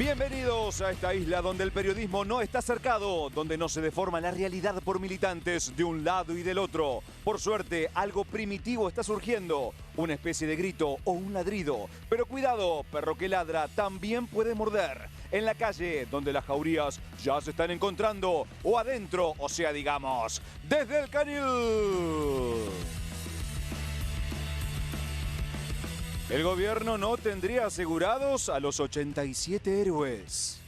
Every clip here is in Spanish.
Bienvenidos a esta isla donde el periodismo no está cercado, donde no se deforma la realidad por militantes de un lado y del otro. Por suerte, algo primitivo está surgiendo, una especie de grito o un ladrido. Pero cuidado, perro que ladra también puede morder. En la calle, donde las jaurías ya se están encontrando, o adentro, o sea, digamos, desde el canil. El gobierno no tendría asegurados a los 87 héroes.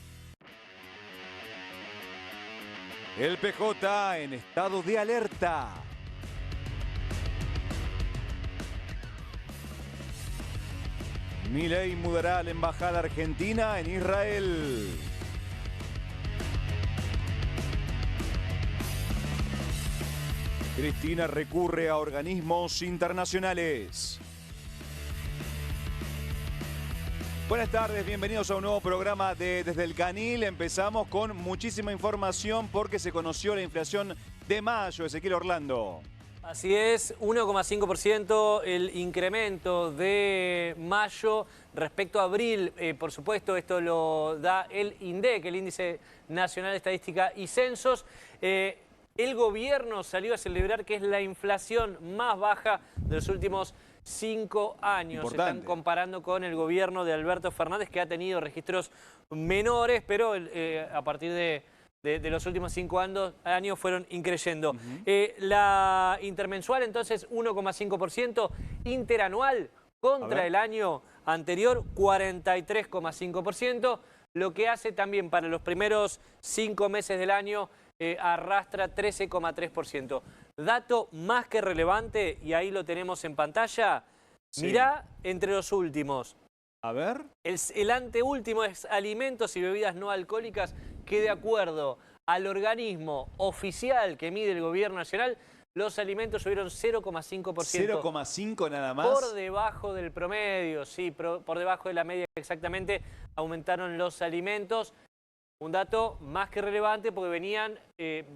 El PJ en estado de alerta. Milei mudará la embajada argentina en Israel. Cristina recurre a organismos internacionales. Buenas tardes, bienvenidos a un nuevo programa de Desde el Canil. Empezamos con muchísima información porque se conoció la inflación de mayo. Ezequiel Orlando. Así es, 1,5% el incremento de mayo respecto a abril. Por supuesto, esto lo da el INDEC, el Índice Nacional de Estadística y Censos. El gobierno salió a celebrar que es la inflación más baja de los últimos 5 años. Importante. Se están comparando con el gobierno de Alberto Fernández, que ha tenido registros menores, pero a partir de los últimos 5 años fueron increyendo. La intermensual, entonces, 1,5%, interanual contra el año anterior, 43,5%, lo que hace también para los primeros 5 meses del año, arrastra 13,3%. Dato más que relevante, y ahí lo tenemos en pantalla, sí. Mirá entre los últimos. A ver. El anteúltimo es alimentos y bebidas no alcohólicas, que de acuerdo al organismo oficial que mide el gobierno nacional, los alimentos subieron 0,5%. 0,5 nada más. Por debajo del promedio, sí, por debajo de la media exactamente, aumentaron los alimentos. Un dato más que relevante porque venían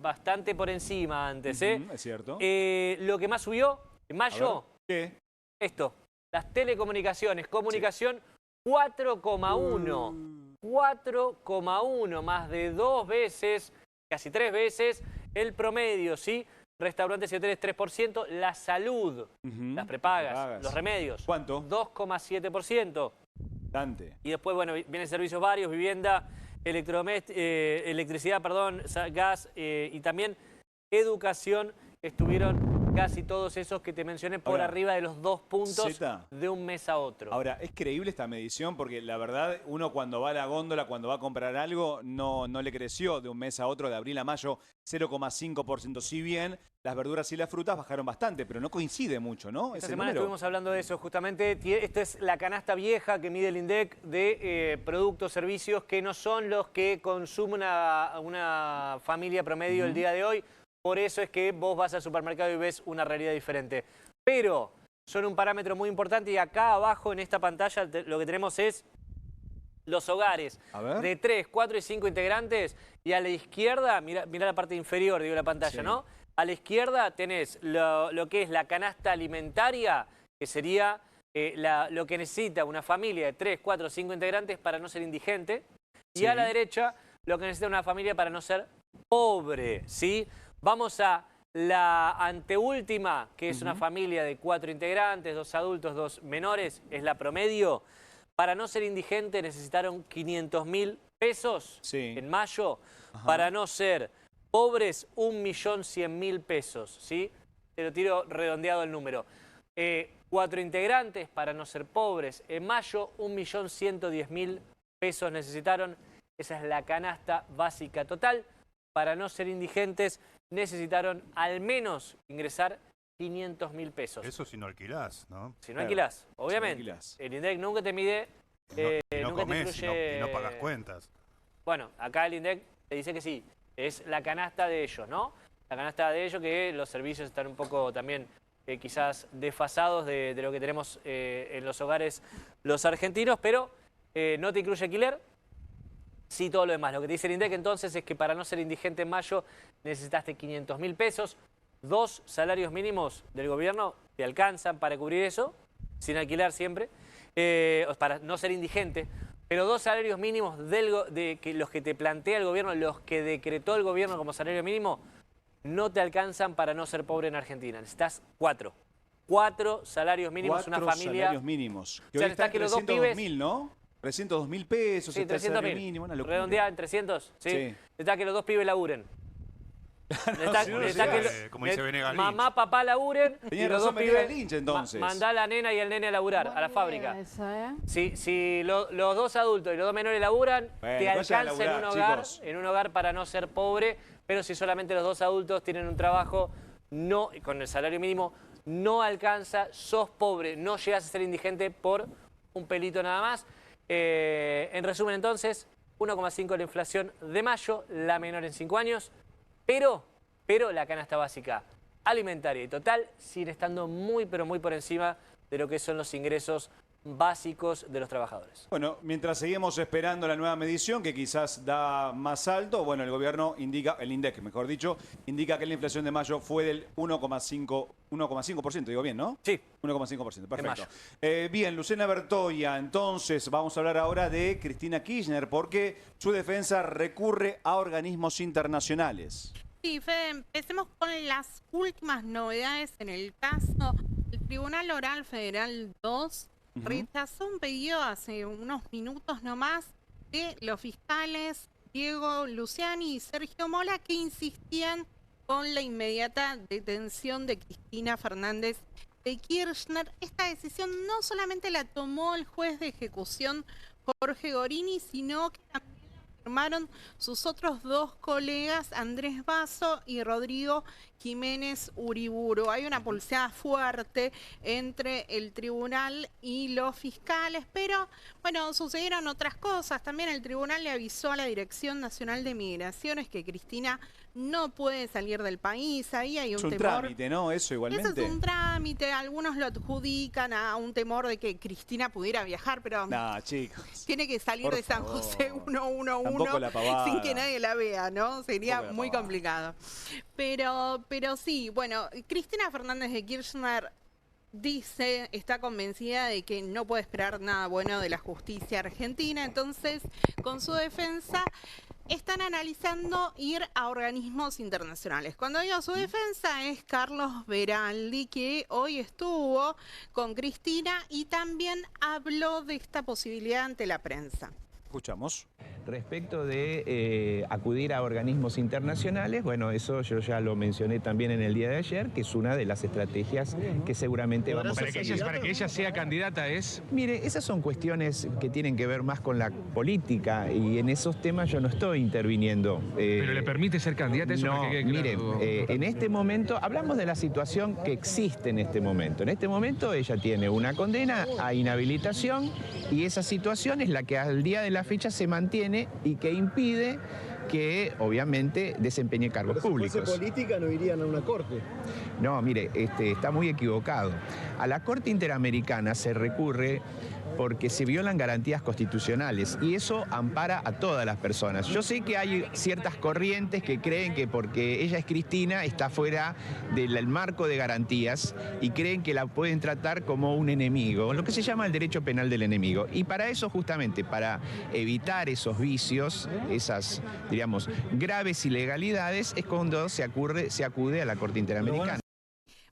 bastante por encima antes. Es cierto. Lo que más subió en mayo, ¿qué? Esto, las telecomunicaciones, comunicación, sí. 4,1. 4,1, más de 2 veces, casi 3 veces el promedio, ¿sí? Restaurantes y hoteles 3%, la salud, las prepagas, los remedios. ¿Cuánto? 2,7%. Bastante. Y después, bueno, vienen servicios varios, vivienda, electricidad, gas y también educación. Estuvieron casi todos esos que te mencioné por arriba de los 2 puntos de un mes a otro. Ahora, es creíble esta medición porque la verdad, uno cuando va a la góndola, cuando va a comprar algo, no le creció de un mes a otro, de abril a mayo, 0,5%. Si bien las verduras y las frutas bajaron bastante, pero no coincide mucho, ¿no? Esta semana estuvimos hablando de eso, justamente. Esta es la canasta vieja que mide el INDEC de productos, servicios que no son los que consume una familia promedio el día de hoy. Por eso es que vos vas al supermercado y ves una realidad diferente. Pero son un parámetro muy importante y acá abajo en esta pantalla lo que tenemos es los hogares de 3, 4 y 5 integrantes. Y a la izquierda, mira la parte inferior, digo, la pantalla, ¿no? A la izquierda tenés lo que es la canasta alimentaria, que sería lo que necesita una familia de 3, 4, 5 integrantes para no ser indigente. Y a la derecha, lo que necesita una familia para no ser pobre, ¿sí? Vamos a la anteúltima, que es una familia de 4 integrantes, 2 adultos, 2 menores, es la promedio. Para no ser indigente necesitaron 500.000 pesos en mayo. Para no ser pobres, 1.100.000 pesos, ¿sí? Te lo tiro redondeado el número. 4 integrantes para no ser pobres. En mayo, 1.110.000 pesos necesitaron. Esa es la canasta básica total. Para no ser indigentes necesitaron al menos ingresar 500.000 pesos. Eso si no alquilás, ¿no? Si no alquilás, obviamente. Si no alquilás. El INDEC nunca te mide... y no nunca comés, te incluye... y no pagás cuentas. Bueno, acá el INDEC te dice que sí. Es la canasta de ellos, ¿no? La canasta de ellos, que los servicios están un poco también quizás desfasados de lo que tenemos en los hogares los argentinos, pero no te incluye alquiler. Sí, todo lo demás. Lo que te dice el INDEC entonces es que para no ser indigente en mayo necesitaste 500.000 pesos. 2 salarios mínimos del gobierno te alcanzan para cubrir eso, sin alquilar siempre, para no ser indigente. pero 2 salarios mínimos los que te plantea el gobierno, los que decretó el gobierno como salario mínimo, no te alcanzan para no ser pobre en Argentina. Necesitas 4. 4 salarios mínimos, 4 una familia. salarios mínimos. Que O sea, hoy está en que los dos 302.000, ¿no? 302.000 pesos, Sí, está el salario 300.000. mínimo, una locura. Redondeada en 300, ¿sí? Sí. Necesitas que los 2 pibes laburen. como dice Venegas Lynch. Mamá, papá laburen Tenía y los razón 2 Venegas pibes Lynch, entonces. mandá a la nena y el nene a laburar, a la fábrica. Si los 2 adultos y los 2 menores laburan, Bueno, te vayan a alcanza laburar, chicos. en un hogar para no ser pobre, pero si solamente los 2 adultos tienen un trabajo, no, con el salario mínimo, no alcanza, sos pobre, no llegas a ser indigente por un pelito nada más. En resumen entonces, 1,5 la inflación de mayo, la menor en 5 años, pero la canasta básica alimentaria y total sigue estando muy pero muy por encima de lo que son los ingresos básicos de los trabajadores. Bueno, mientras seguimos esperando la nueva medición, que quizás da más alto, bueno, el gobierno indica, el INDEC, mejor dicho, indica que la inflación de mayo fue del 1,5%, digo bien, ¿no? Sí. 1,5%, perfecto. mayo. Bien, Lucena Bertoia, entonces vamos a hablar ahora de Cristina Kirchner, porque su defensa recurre a organismos internacionales. Sí, Fede, empecemos con las últimas novedades en el caso. El Tribunal Oral Federal 2 rechazó un pedido hace unos minutos nomás de los fiscales Diego Luciani y Sergio Mola, que insistían con la inmediata detención de Cristina Fernández de Kirchner. Esta decisión no solamente la tomó el juez de ejecución Jorge Gorini, sino que también la firmaron sus otros 2 colegas, Andrés Basso y Rodrigo Jiménez Uriburu. Hay una pulseada fuerte entre el tribunal y los fiscales, pero bueno, sucedieron otras cosas. También el tribunal le avisó a la Dirección Nacional de Migraciones que Cristina no puede salir del país. Ahí hay un temor. Es un trámite, ¿no? Eso igualmente. Ese es un trámite, algunos lo adjudican a un temor de que Cristina pudiera viajar, pero Nah, chicos. tiene que salir Por de San favor. José Tampoco la 111 pavada. sin que nadie la vea, ¿no? Sería Tampoco la muy pavada. complicado. Pero sí, bueno, Cristina Fernández de Kirchner dice, está convencida de que no puede esperar nada bueno de la justicia argentina, entonces con su defensa están analizando ir a organismos internacionales. Cuando digo su defensa es Carlos Veraldi, que hoy estuvo con Cristina y también habló de esta posibilidad ante la prensa. Escuchamos. Respecto de acudir a organismos internacionales, bueno, eso yo ya lo mencioné también en el día de ayer, que es una de las estrategias que seguramente vamos a seguir. Para que ella sea candidata es... Mire, esas son cuestiones que tienen que ver más con la política y en esos temas yo no estoy interviniendo. ¿Pero le permite ser candidata? Eso No, para que quede claro. mire, en este momento, hablamos de la situación que existe en este momento. En este momento ella tiene una condena a inhabilitación y esa situación es la que al día de la fecha se mantiene y que impide que obviamente desempeñe cargos públicos. Si fuese política no irían a una corte. No, mire, está muy equivocado. A la Corte Interamericana se recurre porque se violan garantías constitucionales y eso ampara a todas las personas. Yo sé que hay ciertas corrientes que creen que porque ella es Cristina está fuera del marco de garantías y creen que la pueden tratar como un enemigo, lo que se llama el derecho penal del enemigo. Y para eso justamente, para evitar esos vicios, esas, diríamos, graves ilegalidades, es cuando se acude a la Corte Interamericana.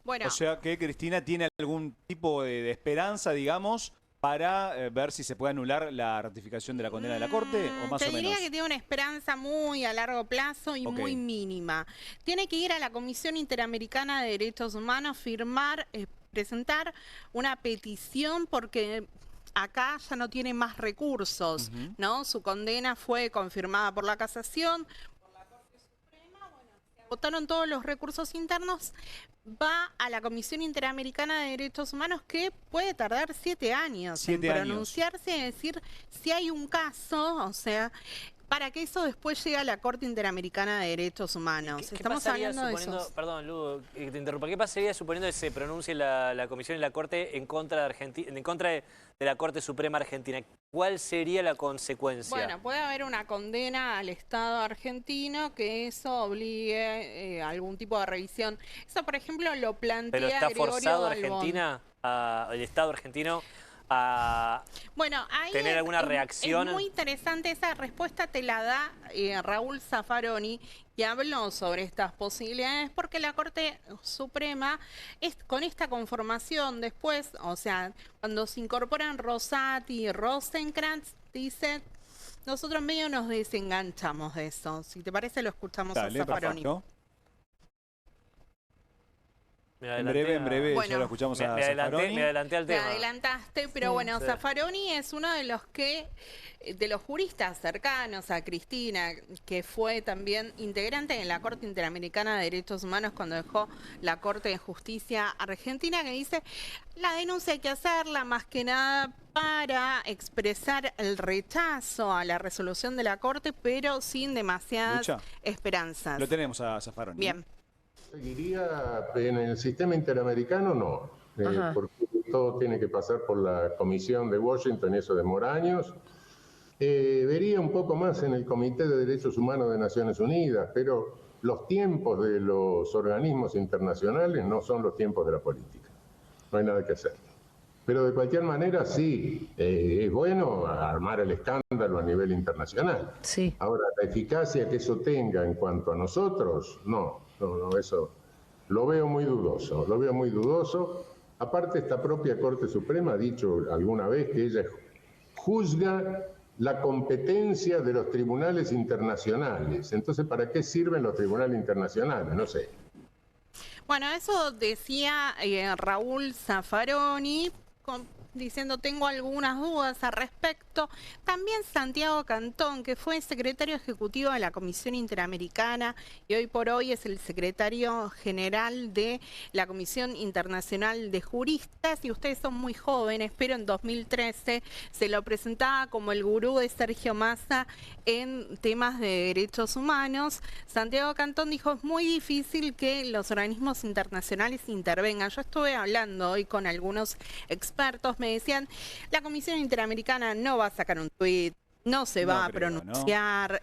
Bueno, O sea que Cristina tiene algún tipo de esperanza, digamos, para ver si se puede anular la ratificación de la condena de la Corte, o más te o menos. diría que tiene una esperanza muy a largo plazo y Ok. muy mínima. Tiene que ir a la Comisión Interamericana de Derechos Humanos, firmar, presentar una petición porque acá ya no tiene más recursos, ¿no? Su condena fue confirmada por la casación, por la Corte Suprema, bueno, se agotaron todos los recursos internos, va a la Comisión Interamericana de Derechos Humanos que puede tardar 7 años 7 en años. pronunciarse y decir si hay un caso, o sea, para que eso después llegue a la Corte Interamericana de Derechos Humanos. ¿Qué Estamos pasaría hablando de suponiendo, esos. perdón, Ludo, que te interrumpa, ¿qué pasaría suponiendo que se pronuncie la Comisión y la Corte en contra de Argentina, en contra de la Corte Suprema Argentina? ¿Cuál sería la consecuencia? Bueno, puede haber una condena al Estado argentino que eso obligue a algún tipo de revisión. Eso, por ejemplo, lo plantea ¿Pero está Gregorio forzado Dalbón. Argentina, el Estado argentino, a Bueno, ahí tener alguna reacción? Es muy interesante, esa respuesta te la da Raúl Zaffaroni, que habló sobre estas posibilidades, porque la Corte Suprema, con esta conformación después, o sea, cuando se incorporan Rosati y Rosenkrantz, dice, nosotros medio nos desenganchamos de eso. Si te parece, lo escuchamos a Zaffaroni. Perfecto. En breve, Bueno, ya lo escuchamos a Zaffaroni. Me adelanté al tema. Te adelantaste, pero Sí, bueno, sí. Zaffaroni es uno de los juristas cercanos a Cristina, que fue también integrante en la Corte Interamericana de Derechos Humanos cuando dejó la Corte de Justicia Argentina, que dice, la denuncia hay que hacerla más que nada para expresar el rechazo a la resolución de la Corte, pero sin demasiadas Lucha. esperanzas. Lo tenemos a Zaffaroni. Bien. Seguiría en el sistema interamericano, no, porque todo tiene que pasar por la Comisión de Washington, eso demora años. Vería un poco más en el Comité de Derechos Humanos de Naciones Unidas, pero los tiempos de los organismos internacionales no son los tiempos de la política. No hay nada que hacer. Pero de cualquier manera sí, es bueno armar el escándalo a nivel internacional. Sí. Ahora, la eficacia que eso tenga en cuanto a nosotros, no, eso lo veo muy dudoso, Aparte, esta propia Corte Suprema ha dicho alguna vez que ella juzga la competencia de los tribunales internacionales. Entonces, ¿para qué sirven los tribunales internacionales? No sé. Bueno, eso decía Raúl Zaffaroni, diciendo tengo algunas dudas al respecto. También Santiago Cantón, que fue secretario ejecutivo de la Comisión Interamericana y hoy por hoy es el secretario general de la Comisión Internacional de Juristas, y ustedes son muy jóvenes, pero en 2013 se lo presentaba como el gurú de Sergio Massa en temas de derechos humanos. Santiago Cantón dijo, es muy difícil que los organismos internacionales intervengan. Yo estuve hablando hoy con algunos expertos, me decían, la Comisión Interamericana no va a sacar un tuit, no se va a pronunciar.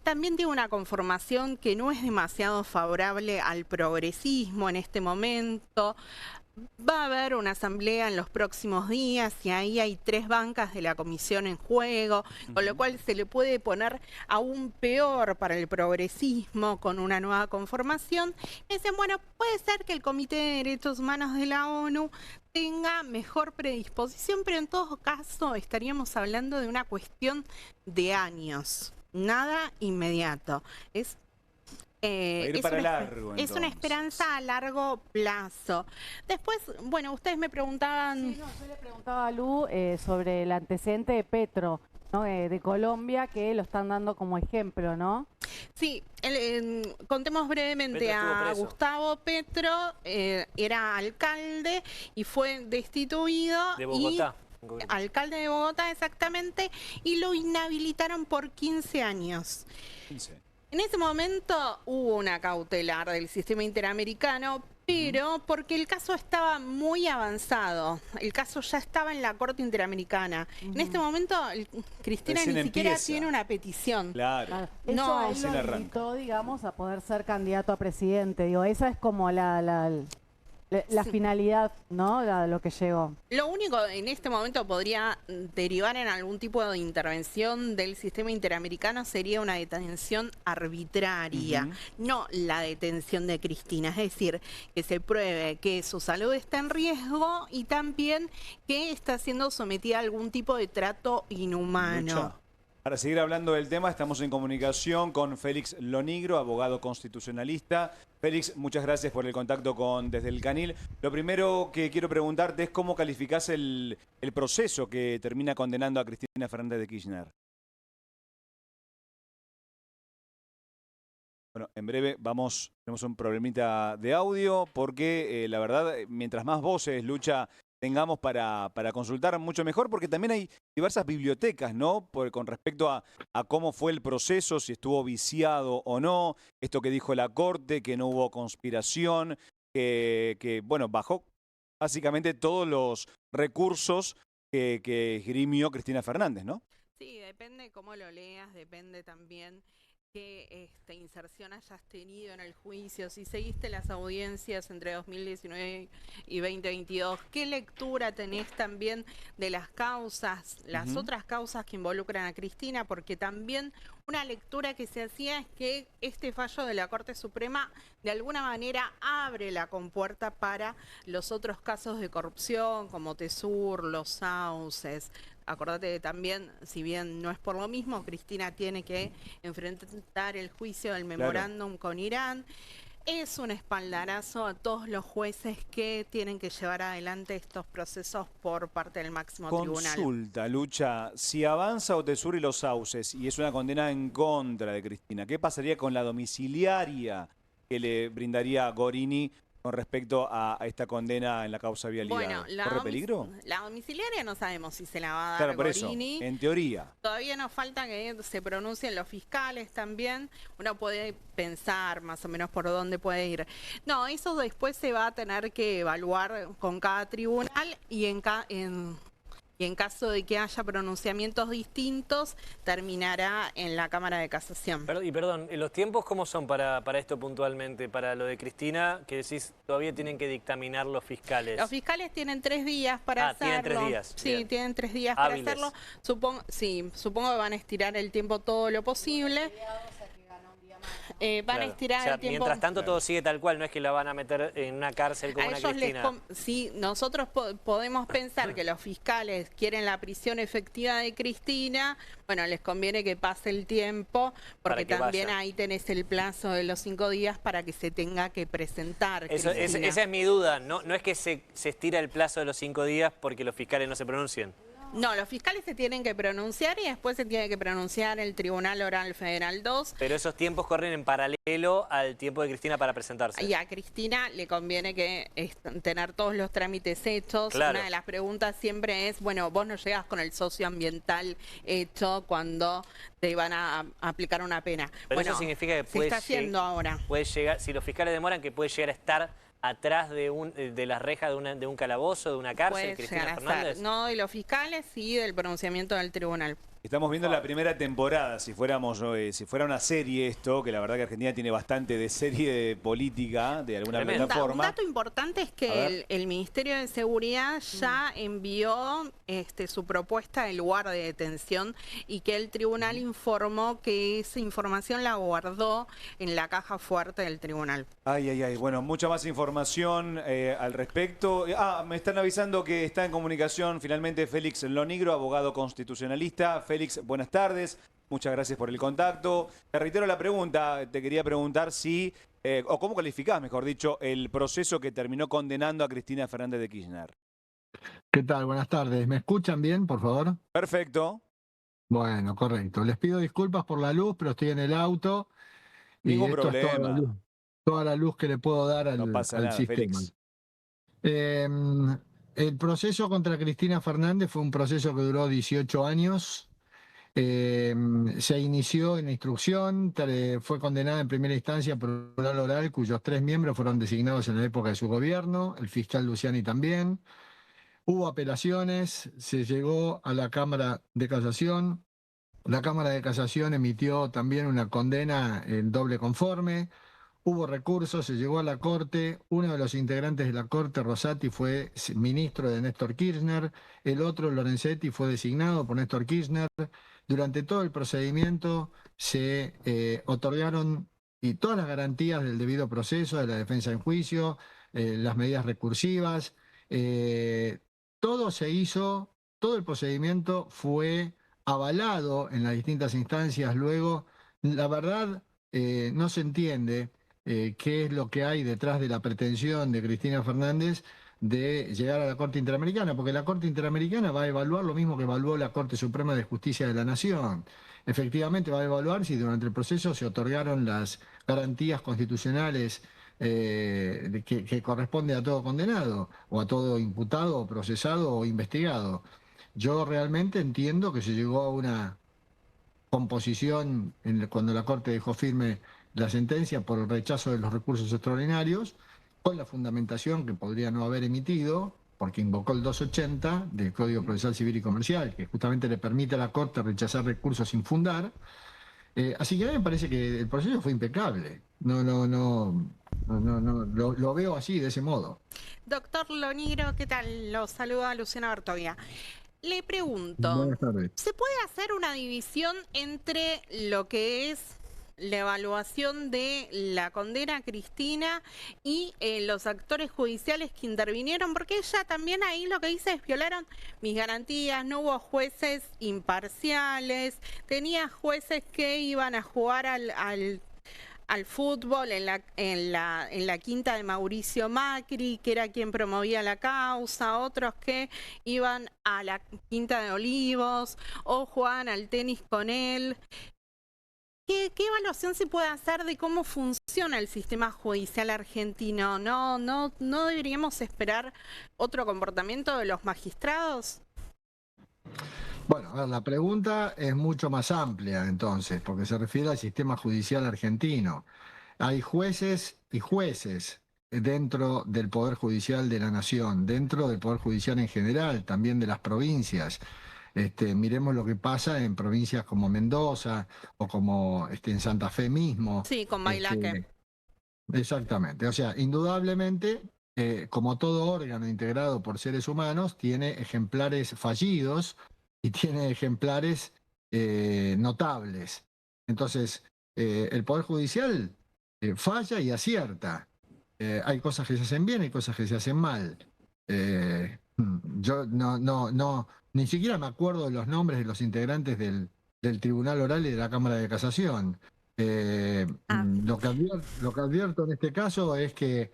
También tiene una conformación que no es demasiado favorable al progresismo en este momento. Va a haber una asamblea en los próximos días y ahí hay 3 bancas de la comisión en juego, con lo cual se le puede poner aún peor para el progresismo con una nueva conformación. Y dicen, bueno, puede ser que el Comité de Derechos Humanos de la ONU tenga mejor predisposición, pero en todo caso estaríamos hablando de una cuestión de años, nada inmediato. Es una esperanza a largo plazo. Después, bueno, ustedes me preguntaban... Sí, no, yo le preguntaba a Lu sobre el antecedente de Petro, ¿no? De Colombia, que lo están dando como ejemplo, ¿no? Sí, contemos brevemente a Gustavo Petro, era alcalde y fue destituido. De Bogotá. Alcalde de Bogotá, exactamente, y lo inhabilitaron por 15 años. 15. En ese momento hubo una cautelar del sistema interamericano, pero porque el caso estaba muy avanzado. El caso ya estaba en la Corte Interamericana. En este momento, Cristina Recién ni siquiera empieza. tiene una petición. Claro. Eso No, a él recién lo arranca. invitó, digamos, a poder ser candidato a presidente. Digo, esa es como la Sí. finalidad, ¿no? Lo que llegó. Lo único en este momento podría derivar en algún tipo de intervención del sistema interamericano sería una detención arbitraria, no la detención de Cristina. Es decir, que se pruebe que su salud está en riesgo y también que está siendo sometida a algún tipo de trato inhumano. Lucha. Para seguir hablando del tema, estamos en comunicación con Félix Lonigro, abogado constitucionalista. Félix, muchas gracias por el contacto desde el Canil. Lo primero que quiero preguntarte es cómo calificás el proceso que termina condenando a Cristina Fernández de Kirchner. Bueno, en breve tenemos un problemita de audio porque la verdad, mientras más voces, Lucha, tengamos para consultar mucho mejor, porque también hay diversas bibliotecas, ¿no? Con respecto a cómo fue el proceso, si estuvo viciado o no, esto que dijo la Corte, que no hubo conspiración, que bueno, bajó básicamente todos los recursos que esgrimió Cristina Fernández, ¿no? Sí, depende cómo lo leas, depende también qué inserción hayas tenido en el juicio, si seguiste las audiencias entre 2019 y 2022, qué lectura tenés también de las causas, las otras causas que involucran a Cristina, porque también una lectura que se hacía es que este fallo de la Corte Suprema de alguna manera abre la compuerta para los otros casos de corrupción como Tesur, los sauces. Acordate también, si bien no es por lo mismo, Cristina tiene que enfrentar el juicio del memorándum con Irán. Es un espaldarazo a todos los jueces que tienen que llevar adelante estos procesos por parte del máximo tribunal. Consulta, Lucha, si avanza Otesur y los sauces y es una condena en contra de Cristina, ¿qué pasaría con la domiciliaria que le brindaría Gorini con respecto a esta condena en la causa vialidad? Bueno, ¿Corre peligro? La domiciliaria no sabemos si se la va a dar Por Gorini. eso, en teoría. Todavía nos falta que se pronuncien los fiscales también. Uno puede pensar más o menos por dónde puede ir. No, eso después se va a tener que evaluar con cada tribunal y en caso de que haya pronunciamientos distintos, terminará en la Cámara de Casación. Perdón, ¿los tiempos cómo son para esto puntualmente? Para lo de Cristina, que decís, todavía tienen que dictaminar los fiscales. Los fiscales tienen 3 días para hacerlo. Tienen 3 días. Sí, Bien. tienen 3 días Hábiles. para hacerlo. Supongo que van a estirar el tiempo todo lo posible. Van a estirar el tiempo. Mientras tanto todo sigue tal cual, no es que la van a meter en una cárcel como una Cristina. Sí, nosotros podemos pensar que los fiscales quieren la prisión efectiva de Cristina, bueno, les conviene que pase el tiempo, porque también ahí tenés el plazo de los 5 días para que se tenga que presentar. Esa es mi duda, no es que se estira el plazo de los 5 días porque los fiscales no se pronuncien. No, los fiscales se tienen que pronunciar y después se tiene que pronunciar el Tribunal Oral Federal 2. Pero esos tiempos corren en paralelo al tiempo de Cristina para presentarse. Y a Cristina le conviene que tener todos los trámites hechos. Claro. Una de las preguntas siempre es, bueno, vos no llegas con el socioambiental hecho cuando te van a aplicar una pena. Pero bueno, eso significa que se está haciendo ahora. Puede llegar, si los fiscales demoran, que puede llegar a estar atrás de las rejas de un calabozo, de una cárcel, Puede Cristina llegar a Fernández. estar. No de los fiscales, sí del pronunciamiento del tribunal. Estamos viendo la primera temporada, si fuera una serie esto, que la verdad que Argentina tiene bastante de serie política, de alguna plataforma. Un dato importante es que el Ministerio de Seguridad ya envió su propuesta del lugar de detención y que el tribunal informó que esa información la guardó en la caja fuerte del tribunal. Ay, bueno, mucha más información al respecto. Me están avisando que está en comunicación finalmente Félix Lonigro, abogado constitucionalista. Félix, buenas tardes. Muchas gracias por el contacto. Te reitero la pregunta. Te quería preguntar si, o cómo calificás, mejor dicho, el proceso que terminó condenando a Cristina Fernández de Kirchner. ¿Qué tal? Buenas tardes. ¿Me escuchan bien, por favor? Perfecto. Bueno, correcto. Les pido disculpas por la luz, pero estoy en el auto. Ningún y esto problema. Es toda la luz que le puedo dar al, No pasa nada, sistema. Félix. El proceso contra Cristina Fernández fue un proceso que duró 18 años. Se inició en la instrucción, fue condenada en primera instancia por un tribunal oral cuyos 3 miembros fueron designados en la época de su gobierno, el fiscal Luciani también. Hubo apelaciones, se llegó a la Cámara de Casación. La Cámara de Casación emitió también una condena en doble conforme. Hubo recursos, se llegó a la Corte. Uno de los integrantes de la Corte, Rosati, fue ministro de Néstor Kirchner. El otro, Lorenzetti, fue designado por Néstor Kirchner. Durante todo el procedimiento se otorgaron todas las garantías del debido proceso, de la defensa en juicio, las medidas recursivas. Todo se hizo, todo el procedimiento fue avalado en las distintas instancias. Luego, la verdad, no se entiende qué es lo que hay detrás de la pretensión de Cristina Fernández de llegar a la Corte Interamericana, porque la Corte Interamericana va a evaluar lo mismo que evaluó la Corte Suprema de Justicia de la Nación. Efectivamente va a evaluar si durante el proceso se otorgaron las garantías constitucionales que corresponde a todo condenado, o a todo imputado, o procesado, o investigado. Yo realmente entiendo que se llegó a una composición cuando la Corte dejó firme la sentencia por el rechazo de los recursos extraordinarios, con la fundamentación que podría no haber emitido, porque invocó el 280 del Código Procesal Civil y Comercial, que justamente le permite a la Corte rechazar recursos sin fundar. Así que a mí me parece que el proceso fue impecable. Lo veo así, de ese modo. Doctor Lonigro, ¿qué tal? Lo saluda Luciana Bertovia. Le pregunto, Buenas tardes. ¿se puede hacer una división entre lo que es la evaluación de la condena a Cristina y los actores judiciales que intervinieron? Porque ella también ahí lo que dice es: violaron mis garantías, no hubo jueces imparciales, tenía jueces que iban a jugar al fútbol en la quinta de Mauricio Macri, que era quien promovía la causa, otros que iban a la quinta de Olivos o jugaban al tenis con él. ¿Qué evaluación se puede hacer de cómo funciona el sistema judicial argentino? ¿No deberíamos esperar otro comportamiento de los magistrados? Bueno, a ver, la pregunta es mucho más amplia entonces, porque se refiere al sistema judicial argentino. Hay jueces y jueces dentro del Poder Judicial de la Nación, dentro del Poder Judicial en general, también de las provincias. Miremos lo que pasa en provincias como Mendoza o como en Santa Fe mismo. Sí, con Bailaque. Exactamente. O sea, indudablemente, como todo órgano integrado por seres humanos, tiene ejemplares fallidos y tiene ejemplares notables. Entonces, el Poder Judicial falla y acierta. Hay cosas que se hacen bien, hay cosas que se hacen mal. Yo ni siquiera me acuerdo de los nombres de los integrantes del Tribunal Oral y de la Cámara de Casación. Lo que advierto en este caso es que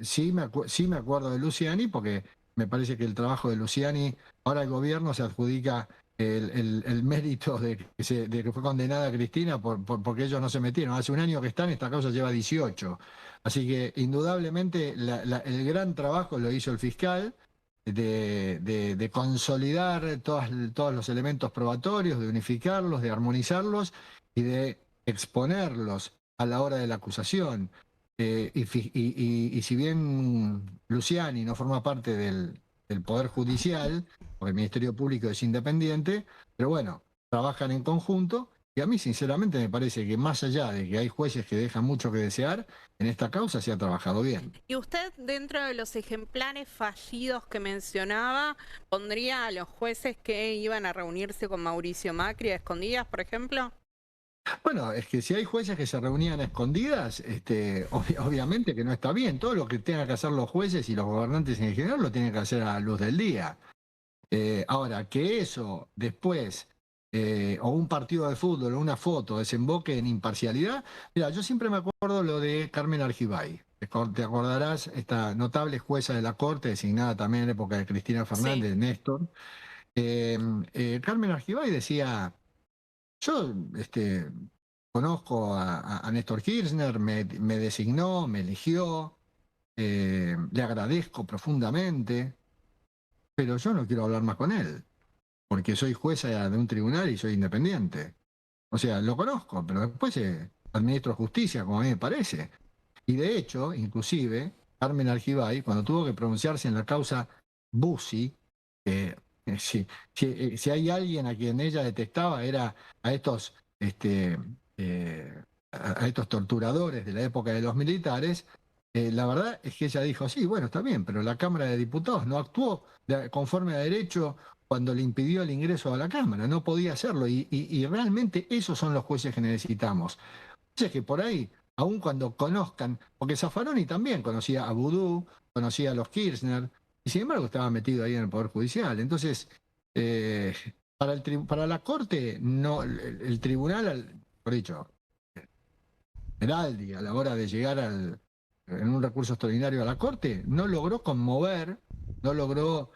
sí me acuerdo de Luciani, porque me parece que el trabajo de Luciani, ahora el gobierno se adjudica el mérito de que fue condenada Cristina porque ellos no se metieron. Hace un año que están, esta causa lleva 18. Así que indudablemente el gran trabajo lo hizo el fiscal de consolidar todos los elementos probatorios, de unificarlos, de armonizarlos y de exponerlos a la hora de la acusación. Y si bien Luciani no forma parte del Poder Judicial, porque el Ministerio Público es independiente, pero bueno, trabajan en conjunto, y a mí sinceramente me parece que más allá de que hay jueces que dejan mucho que desear, en esta causa se ha trabajado bien. ¿Y usted, dentro de los ejemplares fallidos que mencionaba, pondría a los jueces que iban a reunirse con Mauricio Macri a escondidas, por ejemplo? Bueno, es que si hay jueces que se reunían a escondidas, obviamente que no está bien. Todo lo que tengan que hacer los jueces y los gobernantes en general lo tienen que hacer a la luz del día. Ahora, que eso después, o un partido de fútbol o una foto desemboque en imparcialidad. Mira, yo siempre me acuerdo lo de Carmen Argibay. Te acordarás, esta notable jueza de la Corte, designada también en época de Cristina Fernández, sí. Néstor. Carmen Argibay decía: yo conozco a Néstor Kirchner, me designó, me eligió, le agradezco profundamente, pero yo no quiero hablar más con él, porque soy jueza de un tribunal y soy independiente. O sea, lo conozco, pero después administro justicia, como a mí me parece. Y de hecho, inclusive, Carmen Argibay, cuando tuvo que pronunciarse en la causa Bussi, si hay alguien a quien ella detectaba, era a estos torturadores de la época de los militares. La verdad es que ella dijo: sí, bueno, está bien, pero la Cámara de Diputados no actuó conforme a derecho cuando le impidió el ingreso a la Cámara, no podía hacerlo, y realmente esos son los jueces que necesitamos. Jueces que por ahí, aun cuando conozcan, porque Zaffaroni también conocía a Vudú, conocía a los Kirchner, y sin embargo estaba metido ahí en el Poder Judicial. Entonces, para la Corte, no, el tribunal, por dicho, Meraldi, a la hora de llegar en un recurso extraordinario a la Corte, no logró conmover, no logró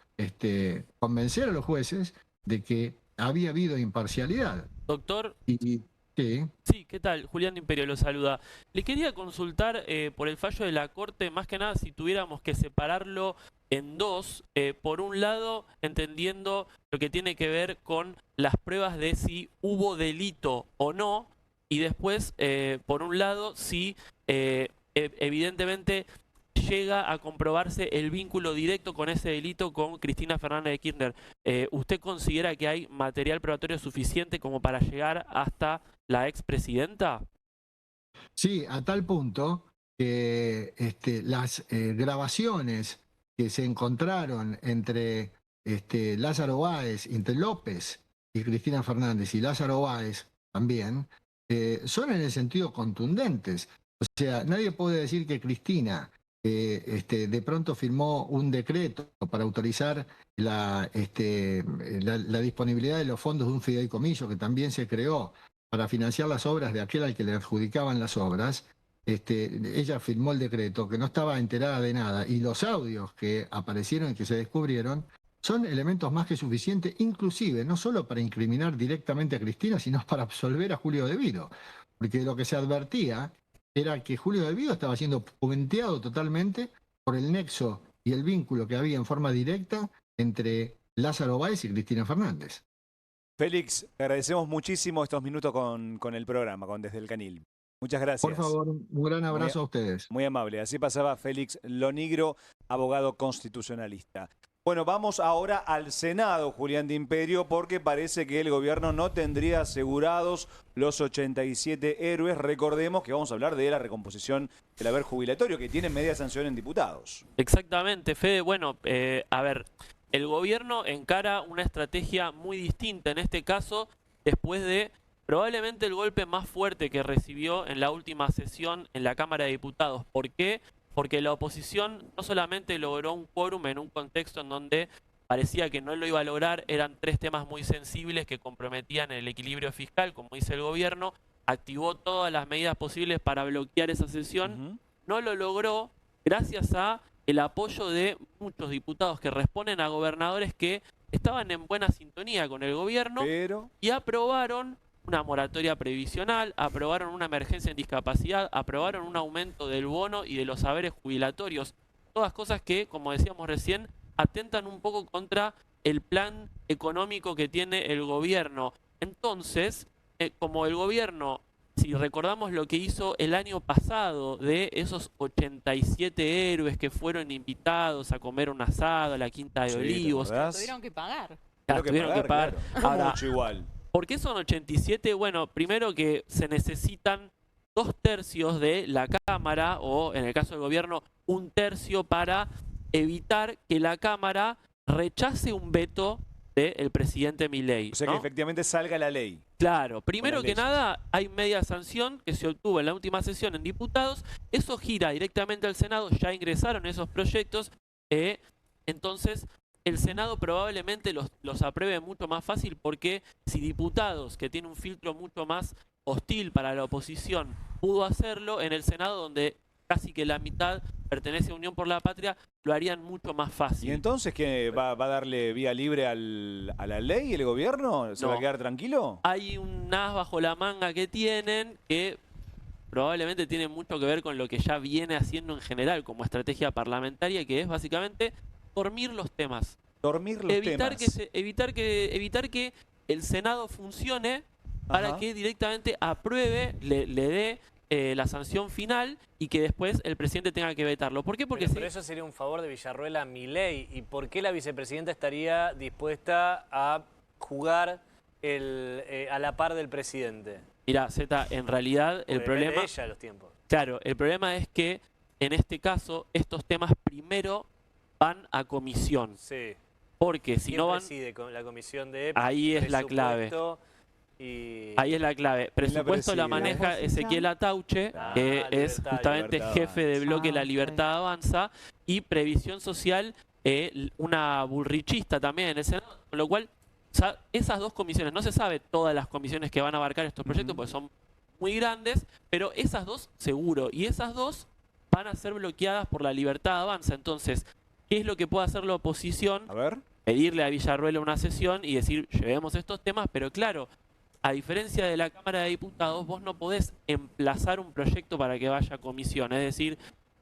convencer a los jueces de que había habido imparcialidad. Doctor. Sí. Sí, ¿qué tal? Julián de Imperio lo saluda. Le quería consultar por el fallo de la Corte, más que nada si tuviéramos que separarlo en dos. Por un lado, entendiendo lo que tiene que ver con las pruebas de si hubo delito o no, y después, por un lado, si evidentemente llega a comprobarse el vínculo directo con ese delito con Cristina Fernández de Kirchner, ¿usted considera que hay material probatorio suficiente como para llegar hasta la expresidenta? Sí, a tal punto que las grabaciones que se encontraron entre Lázaro Báez, entre López y Cristina Fernández, y Lázaro Báez también, son en el sentido contundentes. O sea, nadie puede decir que Cristina de pronto firmó un decreto para autorizar la disponibilidad de los fondos de un fideicomiso que también se creó para financiar las obras de aquel al que le adjudicaban las obras. Ella firmó el decreto, que no estaba enterada de nada, y los audios que aparecieron y que se descubrieron son elementos más que suficientes, inclusive no solo para incriminar directamente a Cristina, sino para absolver a Julio De Vido, porque lo que se advertía era que Julio De Vido estaba siendo puenteado totalmente por el nexo y el vínculo que había en forma directa entre Lázaro Báez y Cristina Fernández. Félix, te agradecemos muchísimo estos minutos con el programa, con Desde el Canil. Muchas gracias. Por favor, un gran abrazo a ustedes. Muy amable. Así pasaba Félix Lonigro, abogado constitucionalista. Bueno, vamos ahora al Senado, Julián de Imperio, porque parece que el gobierno no tendría asegurados los 87 héroes. Recordemos que vamos a hablar de la recomposición del haber jubilatorio, que tiene media sanción en diputados. Exactamente, Fede. Bueno, a ver, el gobierno encara una estrategia muy distinta en este caso, después de probablemente el golpe más fuerte que recibió en la última sesión en la Cámara de Diputados. ¿Por qué? Porque la oposición no solamente logró un quórum en un contexto en donde parecía que no lo iba a lograr, eran 3 temas muy sensibles que comprometían el equilibrio fiscal, como dice el gobierno, activó todas las medidas posibles para bloquear esa sesión, no lo logró gracias a el apoyo de muchos diputados que responden a gobernadores que estaban en buena sintonía con el gobierno y aprobaron una moratoria previsional, aprobaron una emergencia en discapacidad, aprobaron un aumento del bono y de los haberes jubilatorios. Todas cosas que, como decíamos recién, atentan un poco contra el plan económico que tiene el gobierno. Entonces, como el gobierno, si recordamos lo que hizo el año pasado de esos 87 héroes que fueron invitados a comer un asado a la Quinta de Olivos. Tuvieron que pagar. Tuvieron que pagar. Claro. Ahora, Mucho igual. ¿Por qué son 87? Bueno, primero que se necesitan 2/3 de la Cámara, o en el caso del gobierno, 1/3 para evitar que la Cámara rechace un veto del presidente Milei. O sea, que efectivamente salga la ley. Claro, primero que nada hay media sanción que se obtuvo en la última sesión en diputados, eso gira directamente al Senado, ya ingresaron esos proyectos, entonces el Senado probablemente los apruebe mucho más fácil, porque si diputados, que tiene un filtro mucho más hostil para la oposición, pudo hacerlo, en el Senado, donde casi que la mitad pertenece a Unión por la Patria, lo harían mucho más fácil. ¿Y entonces qué? ¿Va a darle vía libre a la ley el gobierno? ¿Se va a quedar tranquilo? Hay un as bajo la manga que tienen que probablemente tiene mucho que ver con lo que ya viene haciendo en general como estrategia parlamentaria, que es básicamente dormir los temas. Dormir los temas. Evitar que el Senado funcione para que directamente apruebe, le dé la sanción final y que después el presidente tenga que vetarlo. ¿Por qué? Porque pero eso sería un favor de Villarruel a Milei. ¿Y por qué la vicepresidenta estaría dispuesta a jugar a la par del presidente? Mira, Zeta, en realidad el problema... ella los tiempos. Claro, el problema es que en este caso estos temas primero van a comisión. Sí. Porque si no van... preside con la comisión de ahí es la clave. Ahí es la clave. Presupuesto la maneja Ezequiel Atauche, que es justamente jefe de bloque La Libertad Avanza, y Previsión Social, una bullrichista también en el Senado, con lo cual esas dos comisiones, no se sabe todas las comisiones que van a abarcar estos proyectos, porque son muy grandes, pero esas dos seguro, y esas dos van a ser bloqueadas por La Libertad Avanza. Entonces, ¿qué es lo que puede hacer la oposición? A ver. Pedirle a Villarruel una sesión y decir, llevemos estos temas, pero claro, a diferencia de la Cámara de Diputados, vos no podés emplazar un proyecto para que vaya a comisión. Es decir,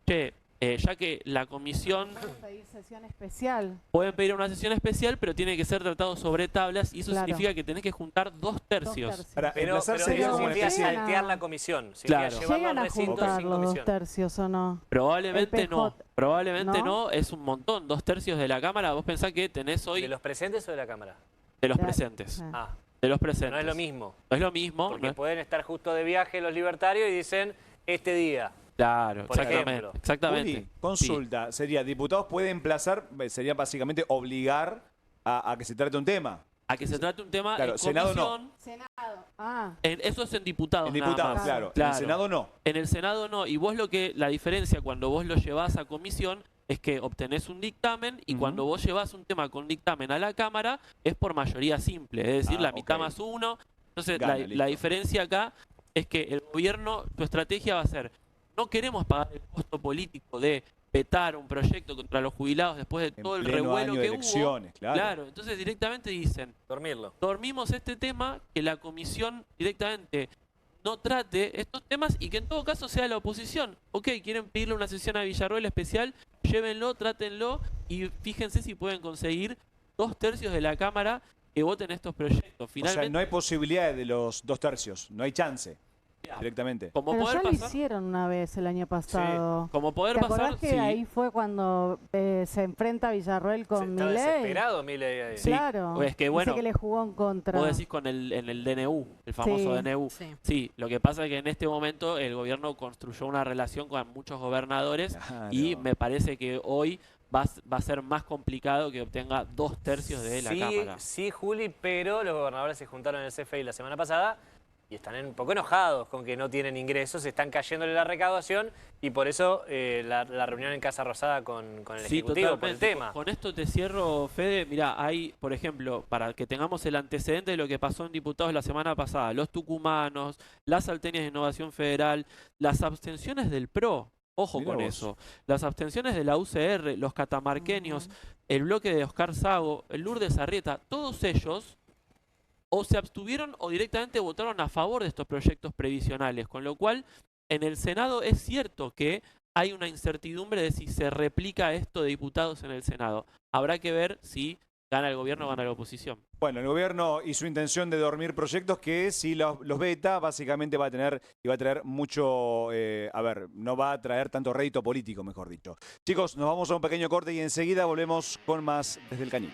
che, ya que la comisión... Pueden pedir sesión especial. Pueden pedir una sesión especial, pero tiene que ser tratado sobre tablas y eso Claro. significa que tenés que juntar 2 tercios. Pero eso significa saltear la comisión. Significa Claro. llevarlo ¿Llegan al a recinto juntar sin los 2 comisión. tercios o no? Probablemente El no. PJ. Probablemente ¿No? no, es un montón. 2 tercios de la Cámara, vos pensás que tenés hoy... ¿De los presentes o de la Cámara? De los presentes. Ah. De los presentes. No es lo mismo. No es lo mismo. Porque no es- pueden estar justo de viaje los libertarios y dicen, este día. Claro, Por exactamente. ejemplo. Exactamente. Juli, consulta, sería, diputados pueden emplazar, sería básicamente obligar a que se trate un tema. A que se trate un tema Claro, en Senado no. comisión. Senado. Ah. Eso es en diputados. En diputados, nada más. claro. En el Senado no. En el Senado no. Y vos la diferencia cuando vos lo llevás a comisión es que obtenés un dictamen y cuando vos llevás un tema con dictamen a la Cámara es por mayoría simple, es decir, la mitad más 1. Entonces Gana, la listo. diferencia acá es que el gobierno, tu estrategia va a ser, no queremos pagar el costo político de vetar un proyecto contra los jubilados después de todo el pleno revuelo año de que elecciones, hubo. claro. Entonces directamente dicen, dormimos este tema, que la comisión directamente no trate estos temas y que en todo caso sea la oposición. Ok, quieren pedirle una sesión a Villarroel especial, llévenlo, trátenlo y fíjense si pueden conseguir 2 tercios de la Cámara que voten estos proyectos. Finalmente, O sea, no hay posibilidad de los 2 tercios, no hay chance directamente. como Pero poder ya lo pasar, hicieron una vez el año pasado. como poder ¿Te acordás pasar, que sí. ahí fue cuando se enfrenta Villarroel con Estaba Milei? desesperado Milei ahí. Sí, Claro. es que bueno, Dice que le jugó en contra. vos decís en el DNU, el famoso Sí. DNU. Sí, lo que pasa es que en este momento el gobierno construyó una relación con muchos gobernadores y me parece que hoy va a ser más complicado que obtenga 2 tercios de la Cámara. Sí, Juli, pero los gobernadores se juntaron en el CFI la semana pasada y están un poco enojados con que no tienen ingresos, están cayéndole la recaudación y por eso la reunión en Casa Rosada con el Sí, Ejecutivo por el totalmente. tema. Con esto te cierro, Fede. Mirá, hay, por ejemplo, para que tengamos el antecedente de lo que pasó en diputados la semana pasada, los tucumanos, las salteñas de Innovación Federal, las abstenciones del PRO, ojo Mirá con vos. eso, las abstenciones de la UCR, los catamarqueños, el bloque de Oscar Sago, el Lourdes Arrieta, todos ellos o se abstuvieron o directamente votaron a favor de estos proyectos previsionales, con lo cual en el Senado es cierto que hay una incertidumbre de si se replica esto de diputados en el Senado. Habrá que ver si gana el gobierno o gana la oposición. Bueno, el gobierno y su intención de dormir proyectos que si los veta, básicamente va a traer mucho, no va a traer tanto rédito político, mejor dicho. Chicos, nos vamos a un pequeño corte y enseguida volvemos con más Desde el Cañón.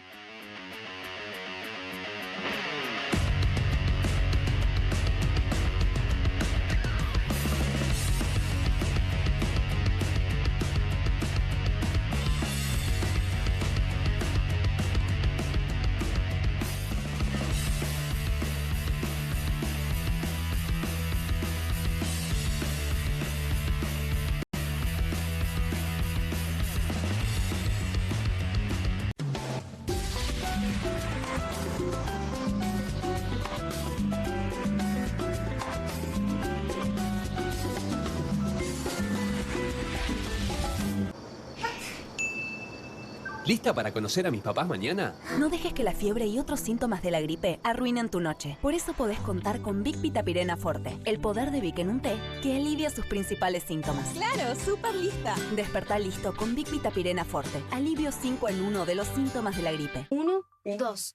¿Lista para conocer a mis papás mañana? No dejes que la fiebre y otros síntomas de la gripe arruinen tu noche. Por eso podés contar con Vic Vitapirena Forte, el poder de Vic en un té que alivia sus principales síntomas. ¡Claro! ¡Súper lista! Despertá listo con Vic Vitapirena Forte. Alivio 5 en 1 de los síntomas de la gripe. 1, 2.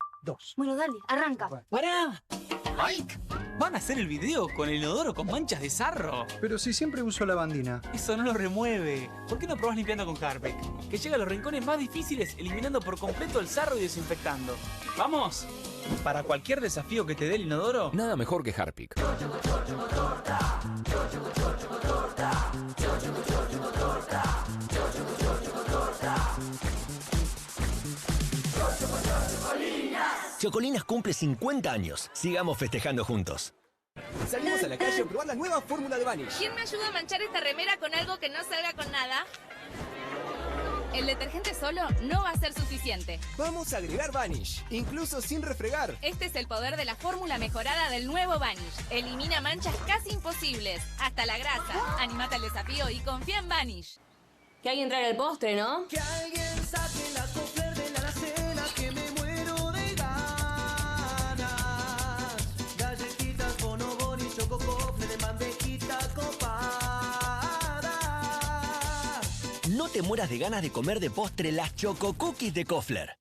Bueno, dale, arranca. ¡Pará! ¡Mike! ¿Van a hacer el video con el inodoro con manchas de sarro? Pero si siempre uso lavandina. Eso no lo remueve. ¿Por qué no probás limpiando con Harpic? Que llega a los rincones más difíciles eliminando por completo el sarro y desinfectando. ¡Vamos! Para cualquier desafío que te dé el inodoro... Nada mejor que Harpic. Chocolinas cumple 50 años. Sigamos festejando juntos. Salimos a la calle a probar la nueva fórmula de Vanish. ¿Quién me ayuda a manchar esta remera con algo que no salga con nada? El detergente solo no va a ser suficiente. Vamos a agregar Vanish, incluso sin refregar. Este es el poder de la fórmula mejorada del nuevo Vanish. Elimina manchas casi imposibles, hasta la grasa. Anímate al desafío y confía en Vanish. Que alguien traiga el postre, ¿no? Que alguien saque la cofler de la alacena, que me muero de ganas. Galletitas, bonobón y chococofre de mantequita copada. no te mueras de ganas de comer de postre las Choco Cookies de Kofler.